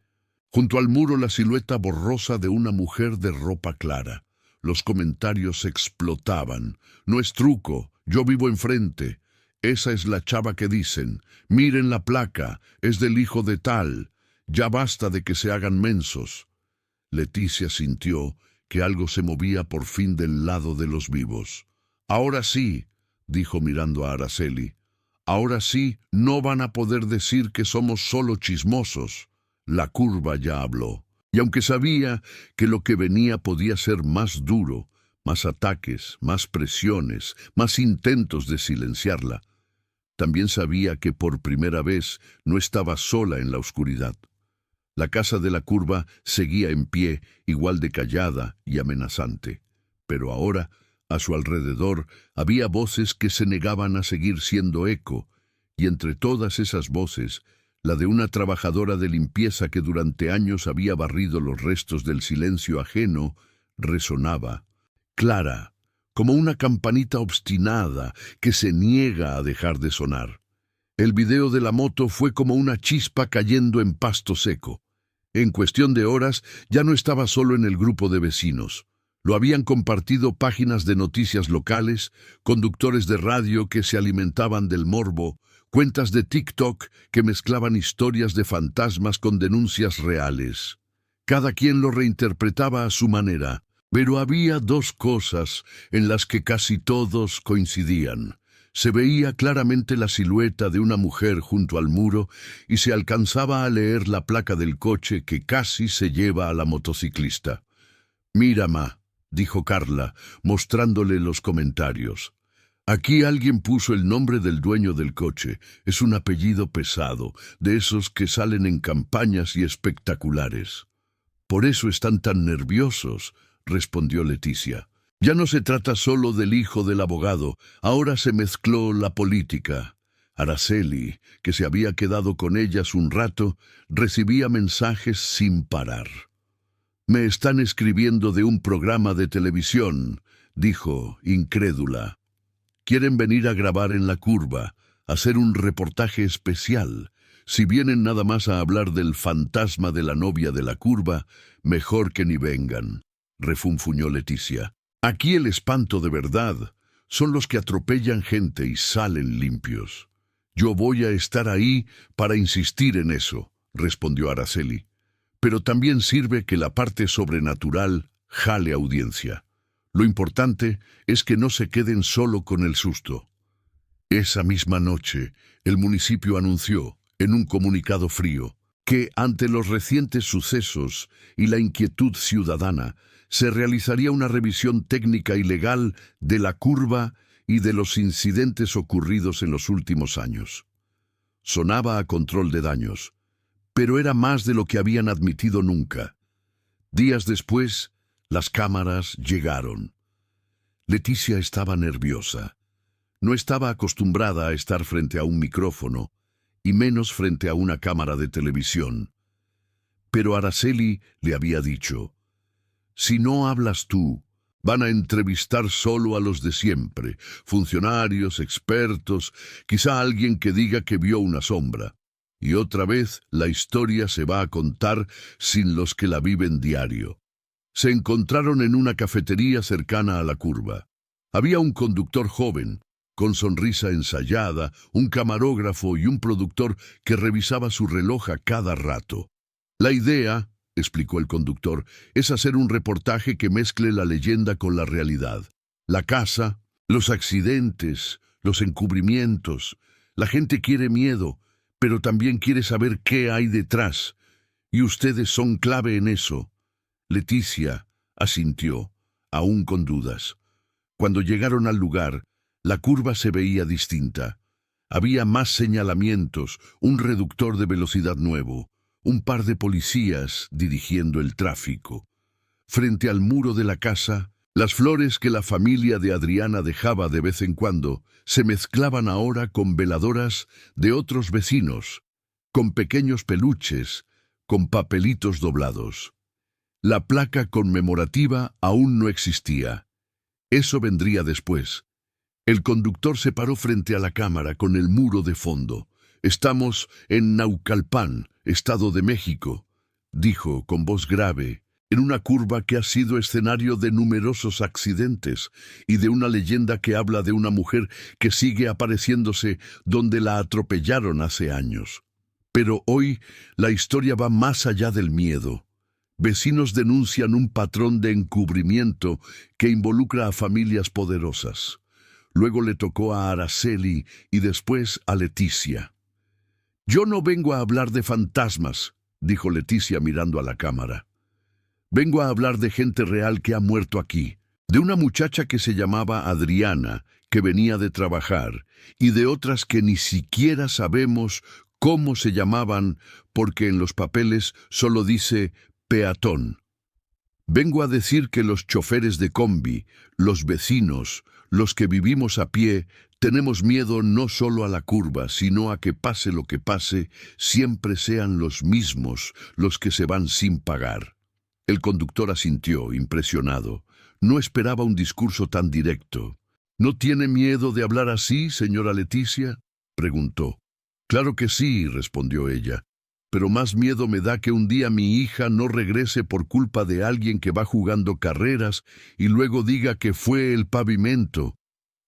Junto al muro la silueta borrosa de una mujer de ropa clara. Los comentarios explotaban. «No es truco, yo vivo enfrente. Esa es la chava que dicen. Miren la placa, es del hijo de tal. Ya basta de que se hagan mensos». Leticia sintió que algo se movía por fin del lado de los vivos. «Ahora sí», dijo mirando a Araceli. «Ahora sí, no van a poder decir que somos solo chismosos». La curva ya habló. Y aunque sabía que lo que venía podía ser más duro, más ataques, más presiones, más intentos de silenciarla, también sabía que por primera vez no estaba sola en la oscuridad. La casa de la curva seguía en pie, igual de callada y amenazante. Pero ahora, a su alrededor, había voces que se negaban a seguir siendo eco, y entre todas esas voces, la de una trabajadora de limpieza que durante años había barrido los restos del silencio ajeno, resonaba, clara, como una campanita obstinada que se niega a dejar de sonar. El video de la moto fue como una chispa cayendo en pasto seco. En cuestión de horas ya no estaba solo en el grupo de vecinos. Lo habían compartido páginas de noticias locales, conductores de radio que se alimentaban del morbo, cuentas de TikTok que mezclaban historias de fantasmas con denuncias reales. Cada quien lo reinterpretaba a su manera, pero había dos cosas en las que casi todos coincidían. Se veía claramente la silueta de una mujer junto al muro y se alcanzaba a leer la placa del coche que casi se lleva a la motociclista. «Mira, ma», dijo Carla, mostrándole los comentarios. «Aquí alguien puso el nombre del dueño del coche. Es un apellido pesado, de esos que salen en campañas y espectaculares». «Por eso están tan nerviosos», respondió Leticia. «Ya no se trata solo del hijo del abogado, ahora se mezcló la política». Araceli, que se había quedado con ellas un rato, recibía mensajes sin parar. «Me están escribiendo de un programa de televisión», dijo, incrédula. «Quieren venir a grabar en la curva, hacer un reportaje especial. Si vienen nada más a hablar del fantasma de la novia de la curva, mejor que ni vengan», refunfuñó Leticia. «Aquí el espanto de verdad son los que atropellan gente y salen limpios». «Yo voy a estar ahí para insistir en eso», respondió Araceli. «Pero también sirve que la parte sobrenatural jale audiencia. Lo importante es que no se queden solo con el susto». Esa misma noche, el municipio anunció, en un comunicado frío, que ante los recientes sucesos y la inquietud ciudadana, se realizaría una revisión técnica y legal de la curva y de los incidentes ocurridos en los últimos años. Sonaba a control de daños, pero era más de lo que habían admitido nunca. Días después, las cámaras llegaron. Leticia estaba nerviosa. No estaba acostumbrada a estar frente a un micrófono, y menos frente a una cámara de televisión. Pero Araceli le había dicho: «Si no hablas tú, van a entrevistar solo a los de siempre, funcionarios, expertos, quizá alguien que diga que vio una sombra. Y otra vez la historia se va a contar sin los que la viven diario». Se encontraron en una cafetería cercana a la curva. Había un conductor joven, con sonrisa ensayada, un camarógrafo y un productor que revisaba su reloj a cada rato. «La idea», explicó el conductor, «es hacer un reportaje que mezcle la leyenda con la realidad. La casa, los accidentes, los encubrimientos. La gente quiere miedo, pero también quiere saber qué hay detrás. Y ustedes son clave en eso». Leticia asintió, aún con dudas. Cuando llegaron al lugar, la curva se veía distinta. Había más señalamientos, un reductor de velocidad nuevo, un par de policías dirigiendo el tráfico. Frente al muro de la casa, las flores que la familia de Adriana dejaba de vez en cuando se mezclaban ahora con veladoras de otros vecinos, con pequeños peluches, con papelitos doblados. La placa conmemorativa aún no existía. Eso vendría después. El conductor se paró frente a la cámara con el muro de fondo. «Estamos en Naucalpan, Estado de México», dijo con voz grave, «en una curva que ha sido escenario de numerosos accidentes y de una leyenda que habla de una mujer que sigue apareciéndose donde la atropellaron hace años. Pero hoy la historia va más allá del miedo. Vecinos denuncian un patrón de encubrimiento que involucra a familias poderosas». Luego le tocó a Araceli y después a Leticia. «Yo no vengo a hablar de fantasmas», dijo Leticia mirando a la cámara. «Vengo a hablar de gente real que ha muerto aquí, de una muchacha que se llamaba Adriana, que venía de trabajar, y de otras que ni siquiera sabemos cómo se llamaban porque en los papeles solo dice peatón. Vengo a decir que los choferes de combi, los vecinos, los que vivimos a pie, tenemos miedo no solo a la curva, sino a que pase lo que pase, siempre sean los mismos los que se van sin pagar». El conductor asintió, impresionado. No esperaba un discurso tan directo. «¿No tiene miedo de hablar así, señora Leticia?», preguntó. «Claro que sí», respondió ella. pero más miedo me da que un día mi hija no regrese por culpa de alguien que va jugando carreras y luego diga que fue el pavimento.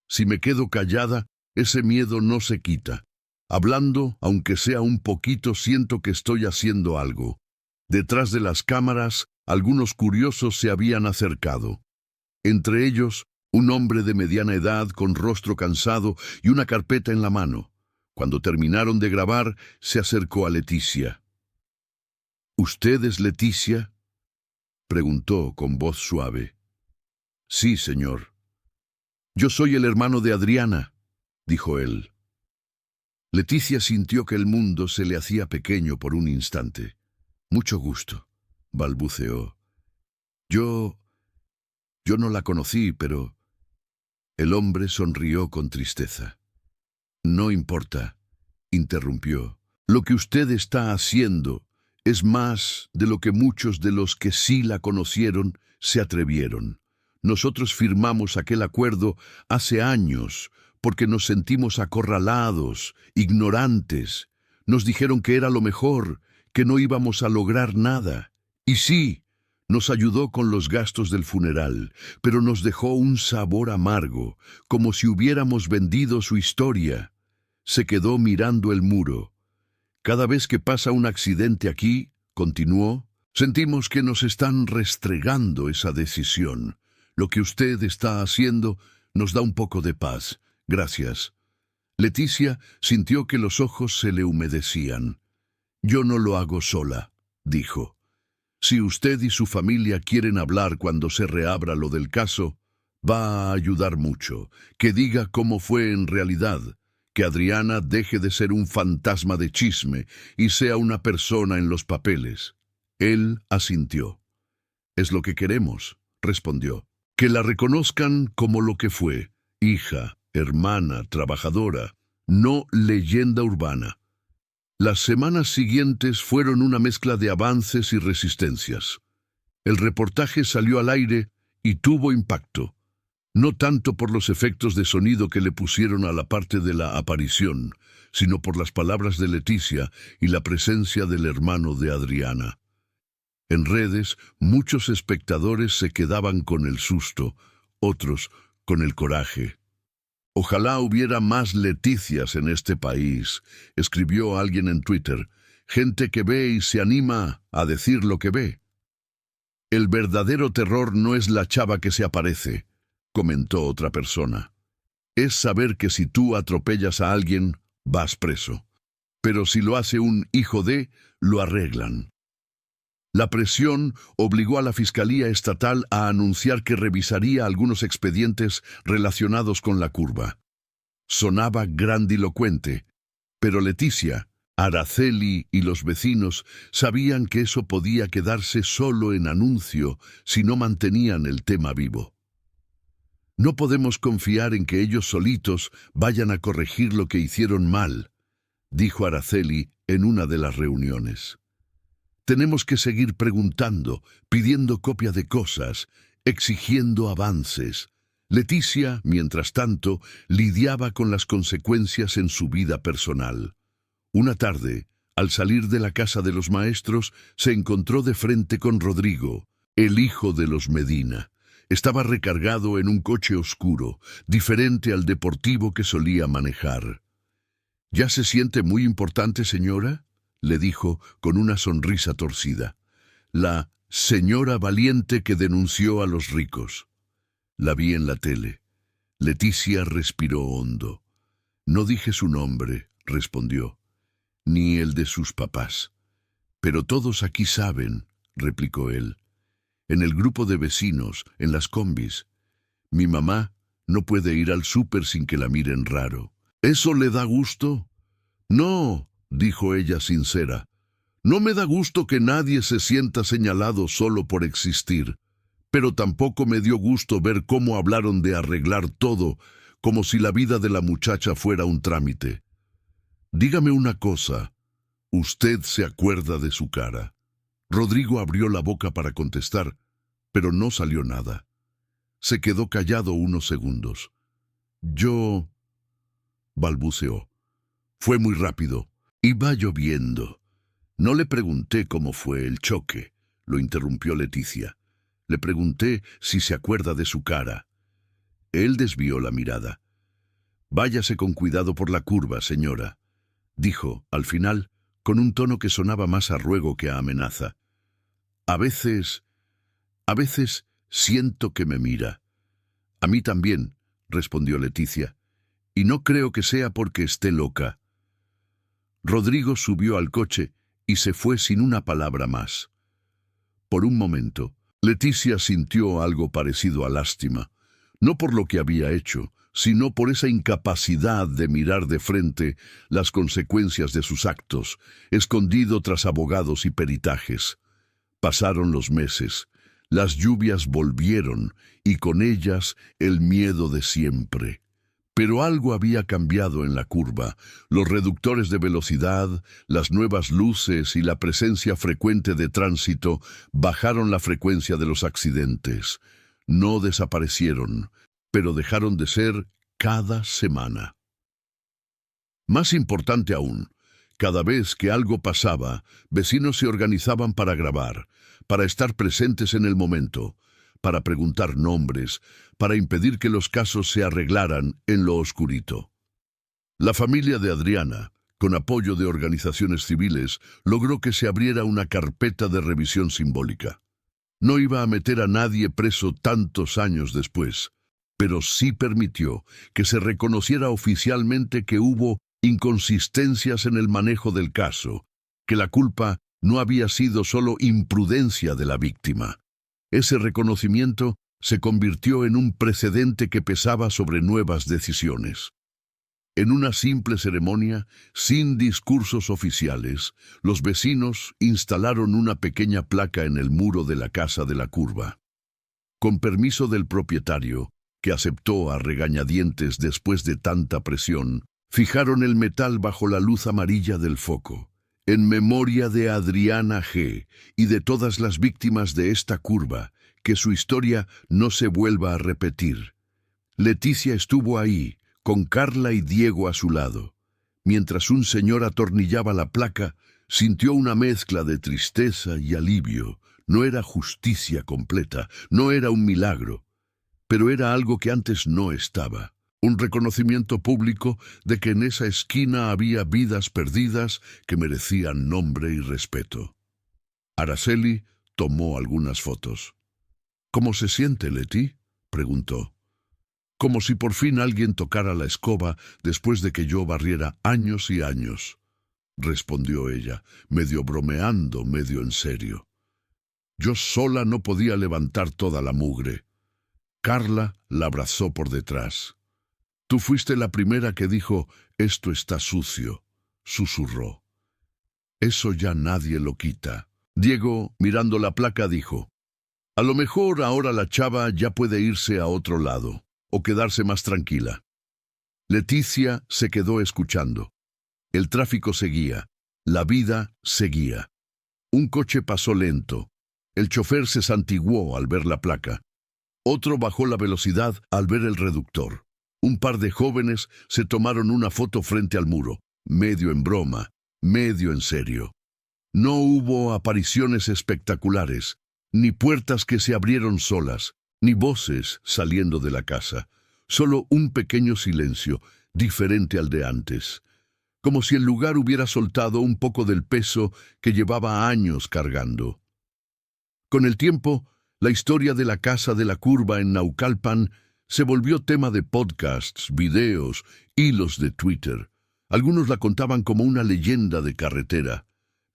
Si me quedo callada, ese miedo no se quita. Hablando, aunque sea un poquito, siento que estoy haciendo algo. Detrás de las cámaras, algunos curiosos se habían acercado. Entre ellos, un hombre de mediana edad con rostro cansado y una carpeta en la mano. Cuando terminaron de grabar, se acercó a Leticia. —¿Usted es Leticia? —preguntó con voz suave. —Sí, señor. —Yo soy el hermano de Adriana —dijo él. Leticia sintió que el mundo se le hacía pequeño por un instante. —Mucho gusto —balbuceó. Yo no la conocí, pero... El hombre sonrió con tristeza. —No importa —interrumpió—. Lo que usted está haciendo es más de lo que muchos de los que sí la conocieron se atrevieron. Nosotros firmamos aquel acuerdo hace años porque nos sentimos acorralados, ignorantes. Nos dijeron que era lo mejor, que no íbamos a lograr nada. Y sí, nos ayudó con los gastos del funeral, pero nos dejó un sabor amargo, como si hubiéramos vendido su historia. Se quedó mirando el muro. Cada vez que pasa un accidente aquí, continuó, sentimos que nos están restregando esa decisión. Lo que usted está haciendo nos da un poco de paz. Gracias. Leticia sintió que los ojos se le humedecían. Yo no lo hago sola, dijo. Si usted y su familia quieren hablar cuando se reabra lo del caso, va a ayudar mucho. Que diga cómo fue en realidad. Que Adriana deje de ser un fantasma de chisme y sea una persona en los papeles. Él asintió. Es lo que queremos, respondió. Que la reconozcan como lo que fue, hija, hermana, trabajadora, no leyenda urbana. Las semanas siguientes fueron una mezcla de avances y resistencias. El reportaje salió al aire y tuvo impacto. No tanto por los efectos de sonido que le pusieron a la parte de la aparición, sino por las palabras de Leticia y la presencia del hermano de Adriana. En redes, muchos espectadores se quedaban con el susto, otros con el coraje. Ojalá hubiera más Leticias en este país, escribió alguien en Twitter, gente que ve y se anima a decir lo que ve. El verdadero terror no es la chava que se aparece, comentó otra persona. Es saber que si tú atropellas a alguien, vas preso. Pero si lo hace un hijo de, lo arreglan. La presión obligó a la Fiscalía Estatal a anunciar que revisaría algunos expedientes relacionados con la curva. Sonaba grandilocuente, pero Leticia, Araceli y los vecinos sabían que eso podía quedarse solo en anuncio si no mantenían el tema vivo. No podemos confiar en que ellos solitos vayan a corregir lo que hicieron mal, dijo Araceli en una de las reuniones. Tenemos que seguir preguntando, pidiendo copia de cosas, exigiendo avances. Leticia, mientras tanto, lidiaba con las consecuencias en su vida personal. Una tarde, al salir de la casa de los maestros, se encontró de frente con Rodrigo, el hijo de los Medina. Estaba recargado en un coche oscuro, diferente al deportivo que solía manejar. ¿Ya se siente muy importante, señora?, le dijo con una sonrisa torcida. La señora valiente que denunció a los ricos. La vi en la tele. Leticia respiró hondo. No dije su nombre, respondió, ni el de sus papás. Pero todos aquí saben, replicó él. En el grupo de vecinos, en las combis. Mi mamá no puede ir al súper sin que la miren raro. ¿Eso le da gusto? No, dijo ella sincera. No me da gusto que nadie se sienta señalado solo por existir, pero tampoco me dio gusto ver cómo hablaron de arreglar todo, como si la vida de la muchacha fuera un trámite. Dígame una cosa, ¿usted se acuerda de su cara? Rodrigo abrió la boca para contestar, pero no salió nada. Se quedó callado unos segundos. Yo... balbuceó. Fue muy rápido. Iba lloviendo. No le pregunté cómo fue el choque, lo interrumpió Leticia. Le pregunté si se acuerda de su cara. Él desvió la mirada. «Váyase con cuidado por la curva, señora», dijo, al final, con un tono que sonaba más a ruego que a amenaza. A veces siento que me mira». «A mí también», respondió Leticia, «y no creo que sea porque esté loca». Rodrigo subió al coche y se fue sin una palabra más. Por un momento, Leticia sintió algo parecido a lástima, no por lo que había hecho, sino por esa incapacidad de mirar de frente las consecuencias de sus actos, escondido tras abogados y peritajes. Pasaron los meses, las lluvias volvieron y con ellas el miedo de siempre. Pero algo había cambiado en la curva. Los reductores de velocidad, las nuevas luces y la presencia frecuente de tránsito bajaron la frecuencia de los accidentes. No desaparecieron, pero dejaron de ser cada semana. Más importante aún, cada vez que algo pasaba, vecinos se organizaban para grabar, para estar presentes en el momento, para preguntar nombres, para impedir que los casos se arreglaran en lo oscurito. La familia de Adriana, con apoyo de organizaciones civiles, logró que se abriera una carpeta de revisión simbólica. No iba a meter a nadie preso tantos años después, pero sí permitió que se reconociera oficialmente que hubo inconsistencias en el manejo del caso, que la culpa no había sido solo imprudencia de la víctima. Ese reconocimiento se convirtió en un precedente que pesaba sobre nuevas decisiones. En una simple ceremonia, sin discursos oficiales, los vecinos instalaron una pequeña placa en el muro de la casa de la curva. Con permiso del propietario, que aceptó a regañadientes después de tanta presión, fijaron el metal bajo la luz amarilla del foco. En memoria de Adriana G. y de todas las víctimas de esta curva, que su historia no se vuelva a repetir. Leticia estuvo ahí, con Carla y Diego a su lado. Mientras un señor atornillaba la placa, sintió una mezcla de tristeza y alivio. No era justicia completa, no era un milagro, pero era algo que antes no estaba. Un reconocimiento público de que en esa esquina había vidas perdidas que merecían nombre y respeto. Araceli tomó algunas fotos. «¿Cómo se siente, Leti?», preguntó. «Como si por fin alguien tocara la escoba después de que yo barriera años y años», respondió ella, medio bromeando, medio en serio. «Yo sola no podía levantar toda la mugre». Carla la abrazó por detrás. «Tú fuiste la primera que dijo, esto está sucio», susurró. «Eso ya nadie lo quita». Diego, mirando la placa, dijo, «A lo mejor ahora la chava ya puede irse a otro lado, o quedarse más tranquila». Leticia se quedó escuchando. El tráfico seguía, la vida seguía. Un coche pasó lento. El chofer se santiguó al ver la placa. Otro bajó la velocidad al ver el reductor. Un par de jóvenes se tomaron una foto frente al muro, medio en broma, medio en serio. No hubo apariciones espectaculares, ni puertas que se abrieron solas, ni voces saliendo de la casa. Solo un pequeño silencio, diferente al de antes. Como si el lugar hubiera soltado un poco del peso que llevaba años cargando. Con el tiempo, la historia de la casa de la curva en Naucalpan se volvió tema de podcasts, videos, hilos de Twitter. Algunos la contaban como una leyenda de carretera.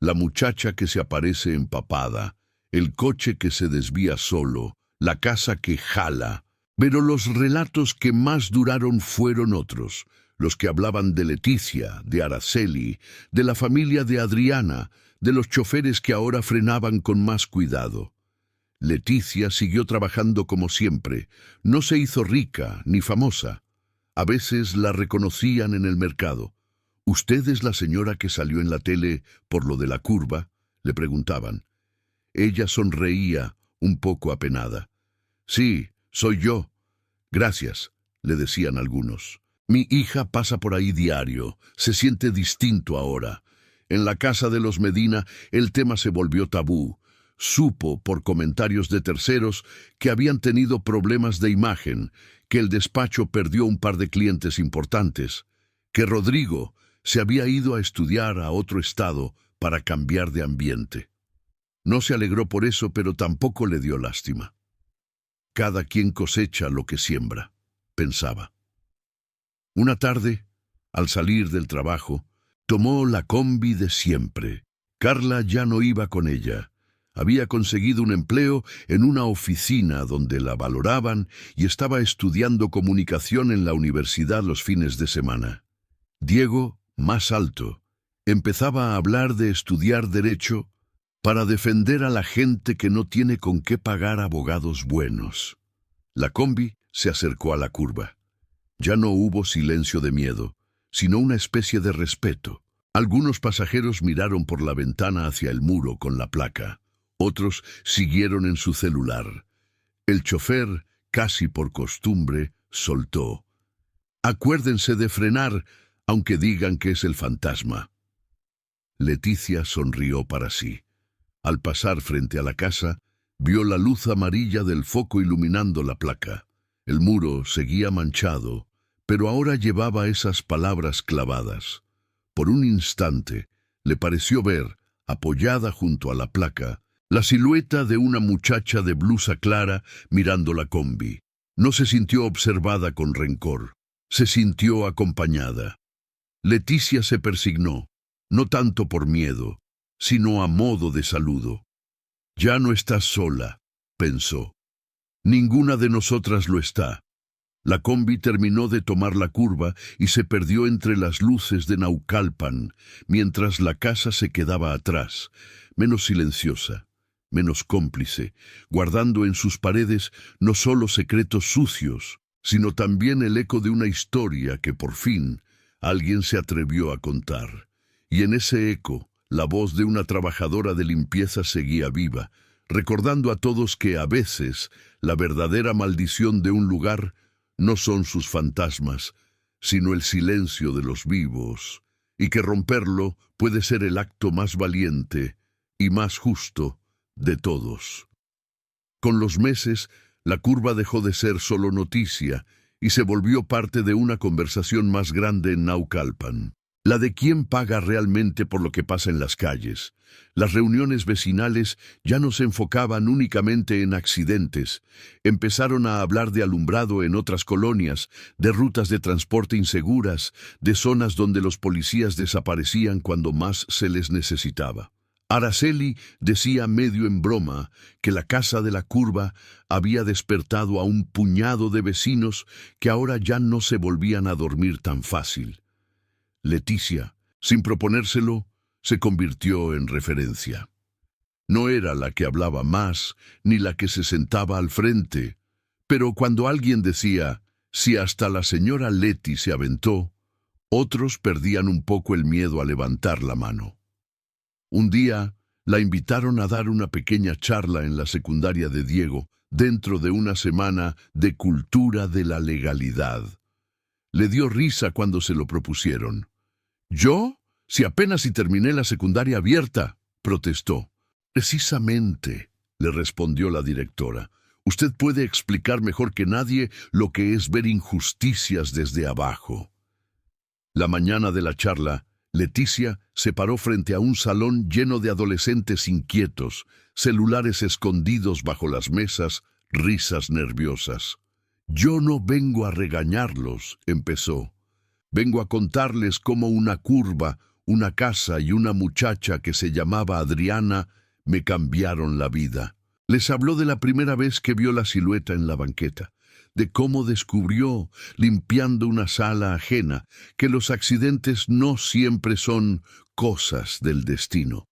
La muchacha que se aparece empapada, el coche que se desvía solo, la casa que jala. Pero los relatos que más duraron fueron otros, los que hablaban de Leticia, de Araceli, de la familia de Adriana, de los choferes que ahora frenaban con más cuidado. Leticia siguió trabajando como siempre. No se hizo rica ni famosa. A veces la reconocían en el mercado. «¿Usted es la señora que salió en la tele por lo de la curva?», le preguntaban. Ella sonreía, un poco apenada. «Sí, soy yo». «Gracias», le decían algunos. «Mi hija pasa por ahí diario. Se siente distinto ahora. En la casa de los Medina el tema se volvió tabú. Supo, por comentarios de terceros, que habían tenido problemas de imagen, que el despacho perdió un par de clientes importantes, que Rodrigo se había ido a estudiar a otro estado para cambiar de ambiente. No se alegró por eso, pero tampoco le dio lástima. Cada quien cosecha lo que siembra, pensaba. Una tarde, al salir del trabajo, tomó la combi de siempre. Carla ya no iba con ella. Había conseguido un empleo en una oficina donde la valoraban y estaba estudiando comunicación en la universidad los fines de semana. Diego, más alto, empezaba a hablar de estudiar derecho para defender a la gente que no tiene con qué pagar abogados buenos. La combi se acercó a la curva. Ya no hubo silencio de miedo, sino una especie de respeto. Algunos pasajeros miraron por la ventana hacia el muro con la placa. Otros siguieron en su celular. El chofer, casi por costumbre, soltó: «Acuérdense de frenar, aunque digan que es el fantasma». Leticia sonrió para sí. Al pasar frente a la casa, vio la luz amarilla del foco iluminando la placa. El muro seguía manchado, pero ahora llevaba esas palabras clavadas. Por un instante, le pareció ver, apoyada junto a la placa, la silueta de una muchacha de blusa clara mirando la combi. No se sintió observada con rencor, se sintió acompañada. Leticia se persignó, no tanto por miedo, sino a modo de saludo. «Ya no estás sola», pensó. «Ninguna de nosotras lo está». La combi terminó de tomar la curva y se perdió entre las luces de Naucalpan, mientras la casa se quedaba atrás, menos silenciosa, menos cómplice, guardando en sus paredes no solo secretos sucios, sino también el eco de una historia que por fin alguien se atrevió a contar. Y en ese eco, la voz de una trabajadora de limpieza seguía viva, recordando a todos que a veces la verdadera maldición de un lugar no son sus fantasmas, sino el silencio de los vivos, y que romperlo puede ser el acto más valiente y más justo de todos. Con los meses, la curva dejó de ser solo noticia y se volvió parte de una conversación más grande en Naucalpan. La de quién paga realmente por lo que pasa en las calles. Las reuniones vecinales ya no se enfocaban únicamente en accidentes. Empezaron a hablar de alumbrado en otras colonias, de rutas de transporte inseguras, de zonas donde los policías desaparecían cuando más se les necesitaba. Araceli decía medio en broma que la casa de la curva había despertado a un puñado de vecinos que ahora ya no se volvían a dormir tan fácil. Leticia, sin proponérselo, se convirtió en referencia. No era la que hablaba más, ni la que se sentaba al frente, pero cuando alguien decía, si hasta la señora Leti se aventó, otros perdían un poco el miedo a levantar la mano. Un día, la invitaron a dar una pequeña charla en la secundaria de Diego, dentro de una semana de cultura de la legalidad. Le dio risa cuando se lo propusieron. «¿Yo? Si apenas si terminé la secundaria abierta», protestó. «Precisamente», le respondió la directora. «Usted puede explicar mejor que nadie lo que es ver injusticias desde abajo». La mañana de la charla, Leticia se paró frente a un salón lleno de adolescentes inquietos, celulares escondidos bajo las mesas, risas nerviosas. «Yo no vengo a regañarlos», empezó. «Vengo a contarles cómo una curva, una casa y una muchacha que se llamaba Adriana me cambiaron la vida». Les habló de la primera vez que vio la silueta en la banqueta, de cómo descubrió, limpiando una sala ajena, que los accidentes no siempre son cosas del destino,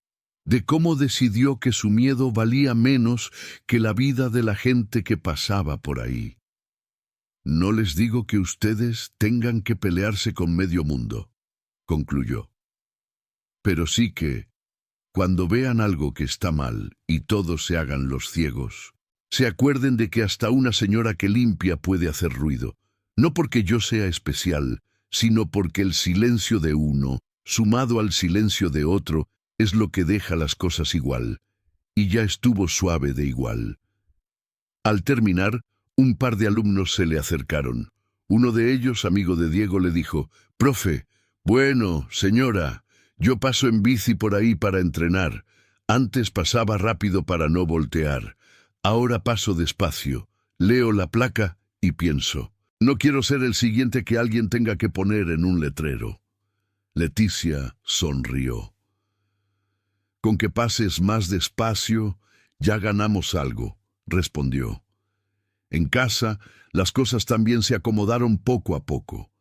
de cómo decidió que su miedo valía menos que la vida de la gente que pasaba por ahí. «No les digo que ustedes tengan que pelearse con medio mundo», concluyó. «Pero sí que, cuando vean algo que está mal y todos se hagan los ciegos, se acuerden de que hasta una señora que limpia puede hacer ruido, no porque yo sea especial, sino porque el silencio de uno sumado al silencio de otro, es lo que deja las cosas igual, y ya estuvo suave de igual. Al terminar, un par de alumnos se le acercaron. Uno de ellos, amigo de Diego, le dijo: «Profe, bueno, señora, yo paso en bici por ahí para entrenar. Antes pasaba rápido para no voltear. Ahora paso despacio, leo la placa y pienso. No quiero ser el siguiente que alguien tenga que poner en un letrero». Leticia sonrió. «Con que pases más despacio, ya ganamos algo», respondió. En casa, las cosas también se acomodaron poco a poco.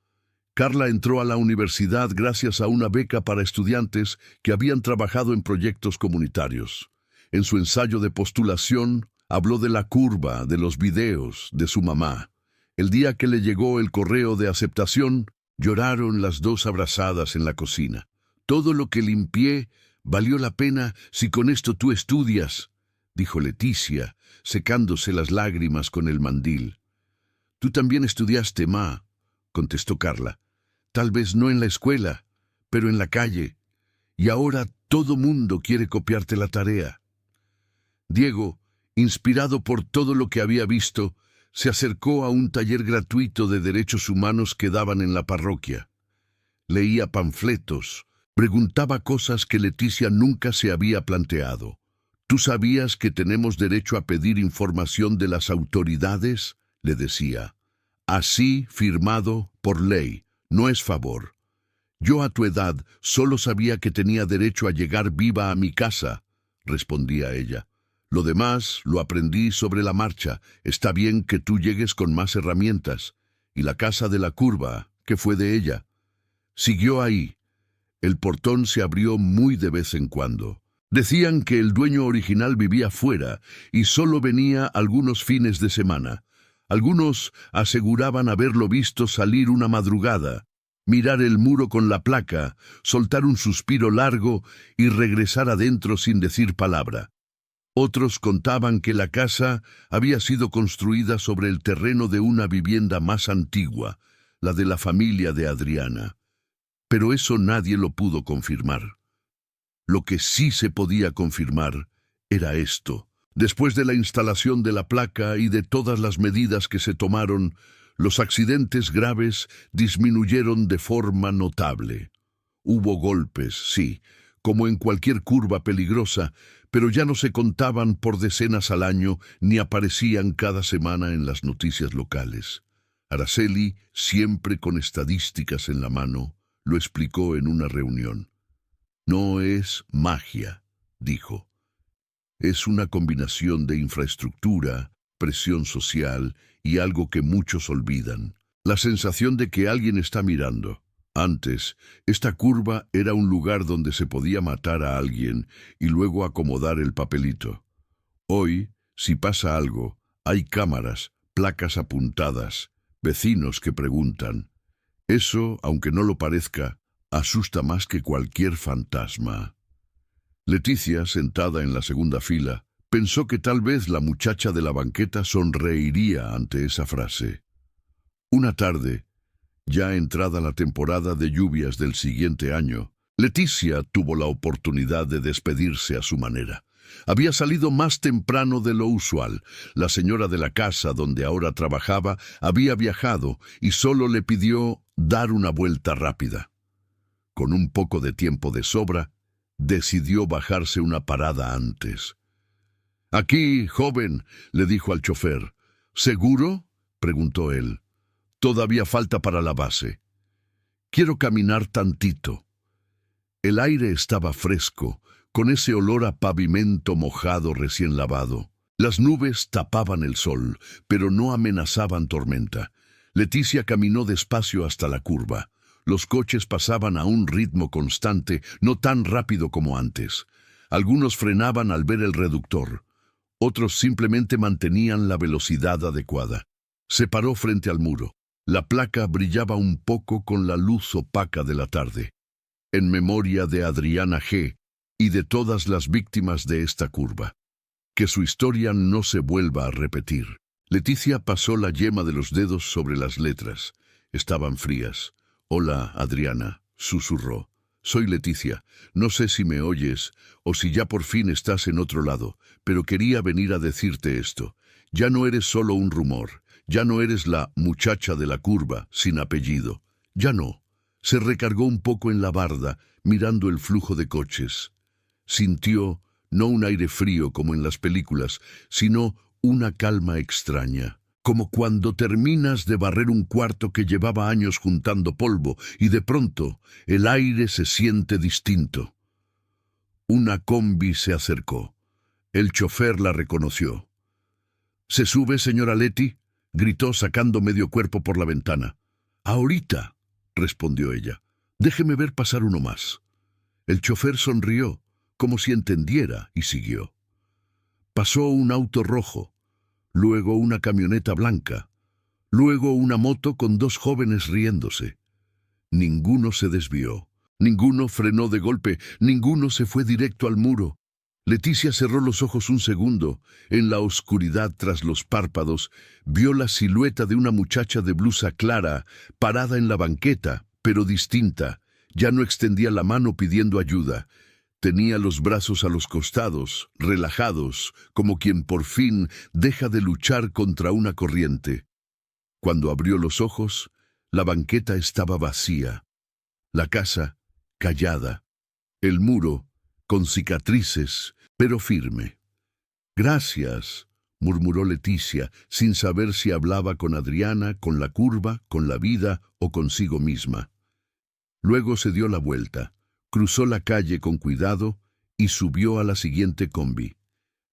Carla entró a la universidad gracias a una beca para estudiantes que habían trabajado en proyectos comunitarios. En su ensayo de postulación, habló de la curva, de los videos, de su mamá. El día que le llegó el correo de aceptación, lloraron las dos abrazadas en la cocina. «Todo lo que limpié valió la pena si con esto tú estudias», dijo Leticia, secándose las lágrimas con el mandil. «Tú también estudiaste, ma», contestó Carla. «Tal vez no en la escuela, pero en la calle. Y ahora todo mundo quiere copiarte la tarea». Diego, inspirado por todo lo que había visto, se acercó a un taller gratuito de derechos humanos que daban en la parroquia. Leía panfletos, preguntaba cosas que Leticia nunca se había planteado. «¿Tú sabías que tenemos derecho a pedir información de las autoridades?», le decía. «Así, firmado por ley, no es favor. Yo a tu edad solo sabía que tenía derecho a llegar viva a mi casa», respondía ella. «Lo demás lo aprendí sobre la marcha. Está bien que tú llegues con más herramientas. Y la casa de la curva, ¿qué fue de ella?». Siguió ahí. El portón se abrió muy de vez en cuando. Decían que el dueño original vivía fuera y solo venía algunos fines de semana. Algunos aseguraban haberlo visto salir una madrugada, mirar el muro con la placa, soltar un suspiro largo y regresar adentro sin decir palabra. Otros contaban que la casa había sido construida sobre el terreno de una vivienda más antigua, la de la familia de Adriana. Pero eso nadie lo pudo confirmar. Lo que sí se podía confirmar era esto. Después de la instalación de la placa y de todas las medidas que se tomaron, los accidentes graves disminuyeron de forma notable. Hubo golpes, sí, como en cualquier curva peligrosa, pero ya no se contaban por decenas al año ni aparecían cada semana en las noticias locales. Araceli, siempre con estadísticas en la mano, lo explicó en una reunión. «No es magia», dijo. «Es una combinación de infraestructura, presión social y algo que muchos olvidan: la sensación de que alguien está mirando. Antes, esta curva era un lugar donde se podía matar a alguien y luego acomodar el papelito. Hoy, si pasa algo, hay cámaras, placas apuntadas, vecinos que preguntan. Eso, aunque no lo parezca, asusta más que cualquier fantasma». Leticia, sentada en la segunda fila, pensó que tal vez la muchacha de la banqueta sonreiría ante esa frase. Una tarde, ya entrada la temporada de lluvias del siguiente año, Leticia tuvo la oportunidad de despedirse a su manera. Había salido más temprano de lo usual. La señora de la casa donde ahora trabajaba había viajado y solo le pidió dar una vuelta rápida. Con un poco de tiempo de sobra, decidió bajarse una parada antes. «Aquí, joven», le dijo al chofer. «¿Seguro?», preguntó él. «Todavía falta para la base». «Quiero caminar tantito». El aire estaba fresco, con ese olor a pavimento mojado recién lavado. Las nubes tapaban el sol, pero no amenazaban tormenta. Leticia caminó despacio hasta la curva. Los coches pasaban a un ritmo constante, no tan rápido como antes. Algunos frenaban al ver el reductor. Otros simplemente mantenían la velocidad adecuada. Se paró frente al muro. La placa brillaba un poco con la luz opaca de la tarde. «En memoria de Adriana G. y de todas las víctimas de esta curva. Que su historia no se vuelva a repetir». Leticia pasó la yema de los dedos sobre las letras. Estaban frías. «Hola, Adriana», susurró. soy Leticia. No sé si me oyes o si ya por fin estás en otro lado, pero quería venir a decirte esto. Ya no eres solo un rumor, ya no eres la muchacha de la curva, sin apellido. Ya no. Se recargó un poco en la barda, mirando el flujo de coches. Sintió no un aire frío como en las películas, sino una calma extraña. Como cuando terminas de barrer un cuarto que llevaba años juntando polvo y de pronto el aire se siente distinto. Una combi se acercó. El chofer la reconoció. —¿Se sube, señora Leti? —gritó sacando medio cuerpo por la ventana. —Ahorita —respondió ella—. Déjeme ver pasar uno más. El chofer sonrió, como si entendiera, y siguió. Pasó un auto rojo, luego una camioneta blanca, luego una moto con dos jóvenes riéndose. Ninguno se desvió, ninguno frenó de golpe, ninguno se fue directo al muro. Leticia cerró los ojos un segundo. En la oscuridad tras los párpados, vio la silueta de una muchacha de blusa clara, parada en la banqueta, pero distinta. Ya no extendía la mano pidiendo ayuda. Tenía los brazos a los costados, relajados, como quien por fin deja de luchar contra una corriente. Cuando abrió los ojos, la banqueta estaba vacía. La casa, callada. El muro, con cicatrices, pero firme. —Gracias —murmuró Leticia, sin saber si hablaba con Adriana, con la curva, con la vida o consigo misma. Luego se dio la vuelta, cruzó la calle con cuidado y subió a la siguiente combi.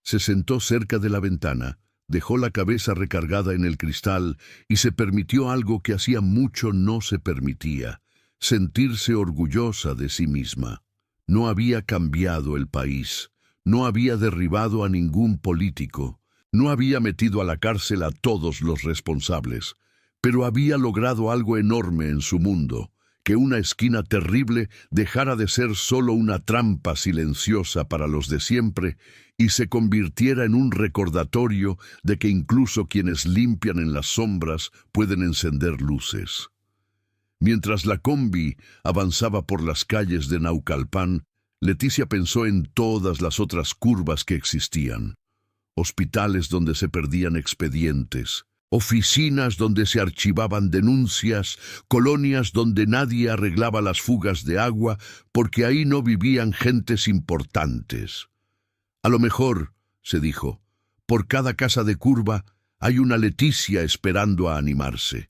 Se sentó cerca de la ventana, dejó la cabeza recargada en el cristal y se permitió algo que hacía mucho no se permitía: sentirse orgullosa de sí misma. No había cambiado el país, no había derribado a ningún político, no había metido a la cárcel a todos los responsables, pero había logrado algo enorme en su mundo: que una esquina terrible dejara de ser solo una trampa silenciosa para los de siempre y se convirtiera en un recordatorio de que incluso quienes limpian en las sombras pueden encender luces. Mientras la combi avanzaba por las calles de Naucalpan, Leticia pensó en todas las otras curvas que existían. Hospitales donde se perdían expedientes, oficinas donde se archivaban denuncias, colonias donde nadie arreglaba las fugas de agua porque ahí no vivían gentes importantes. A lo mejor, se dijo, por cada casa de curva hay una Leticia esperando a animarse.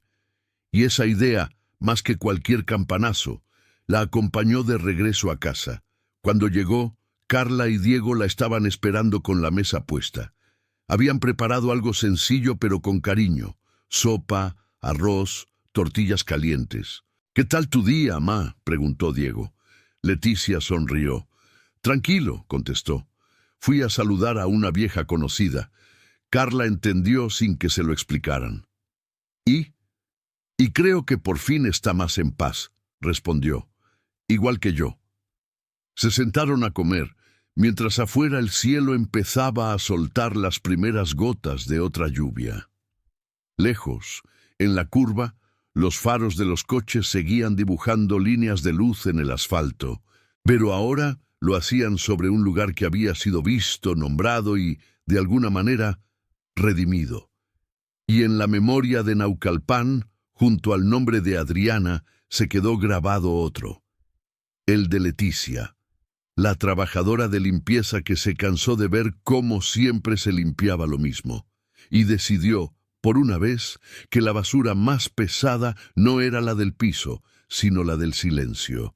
Y esa idea, más que cualquier campanazo, la acompañó de regreso a casa. Cuando llegó, Carla y Diego la estaban esperando con la mesa puesta. Habían preparado algo sencillo pero con cariño: sopa, arroz, tortillas calientes. —¿Qué tal tu día, ma? —preguntó Diego. Leticia sonrió. —Tranquilo —contestó. Fui a saludar a una vieja conocida. Carla entendió sin que se lo explicaran. —¿Y? —Y creo que por fin está más en paz —respondió—. Igual que yo. Se sentaron a comer, mientras afuera el cielo empezaba a soltar las primeras gotas de otra lluvia. Lejos, en la curva, los faros de los coches seguían dibujando líneas de luz en el asfalto, pero ahora lo hacían sobre un lugar que había sido visto, nombrado y, de alguna manera, redimido. Y en la memoria de Naucalpan, junto al nombre de Adriana, se quedó grabado otro: el de Leticia, la trabajadora de limpieza que se cansó de ver cómo siempre se limpiaba lo mismo, y decidió, por una vez, que la basura más pesada no era la del piso, sino la del silencio.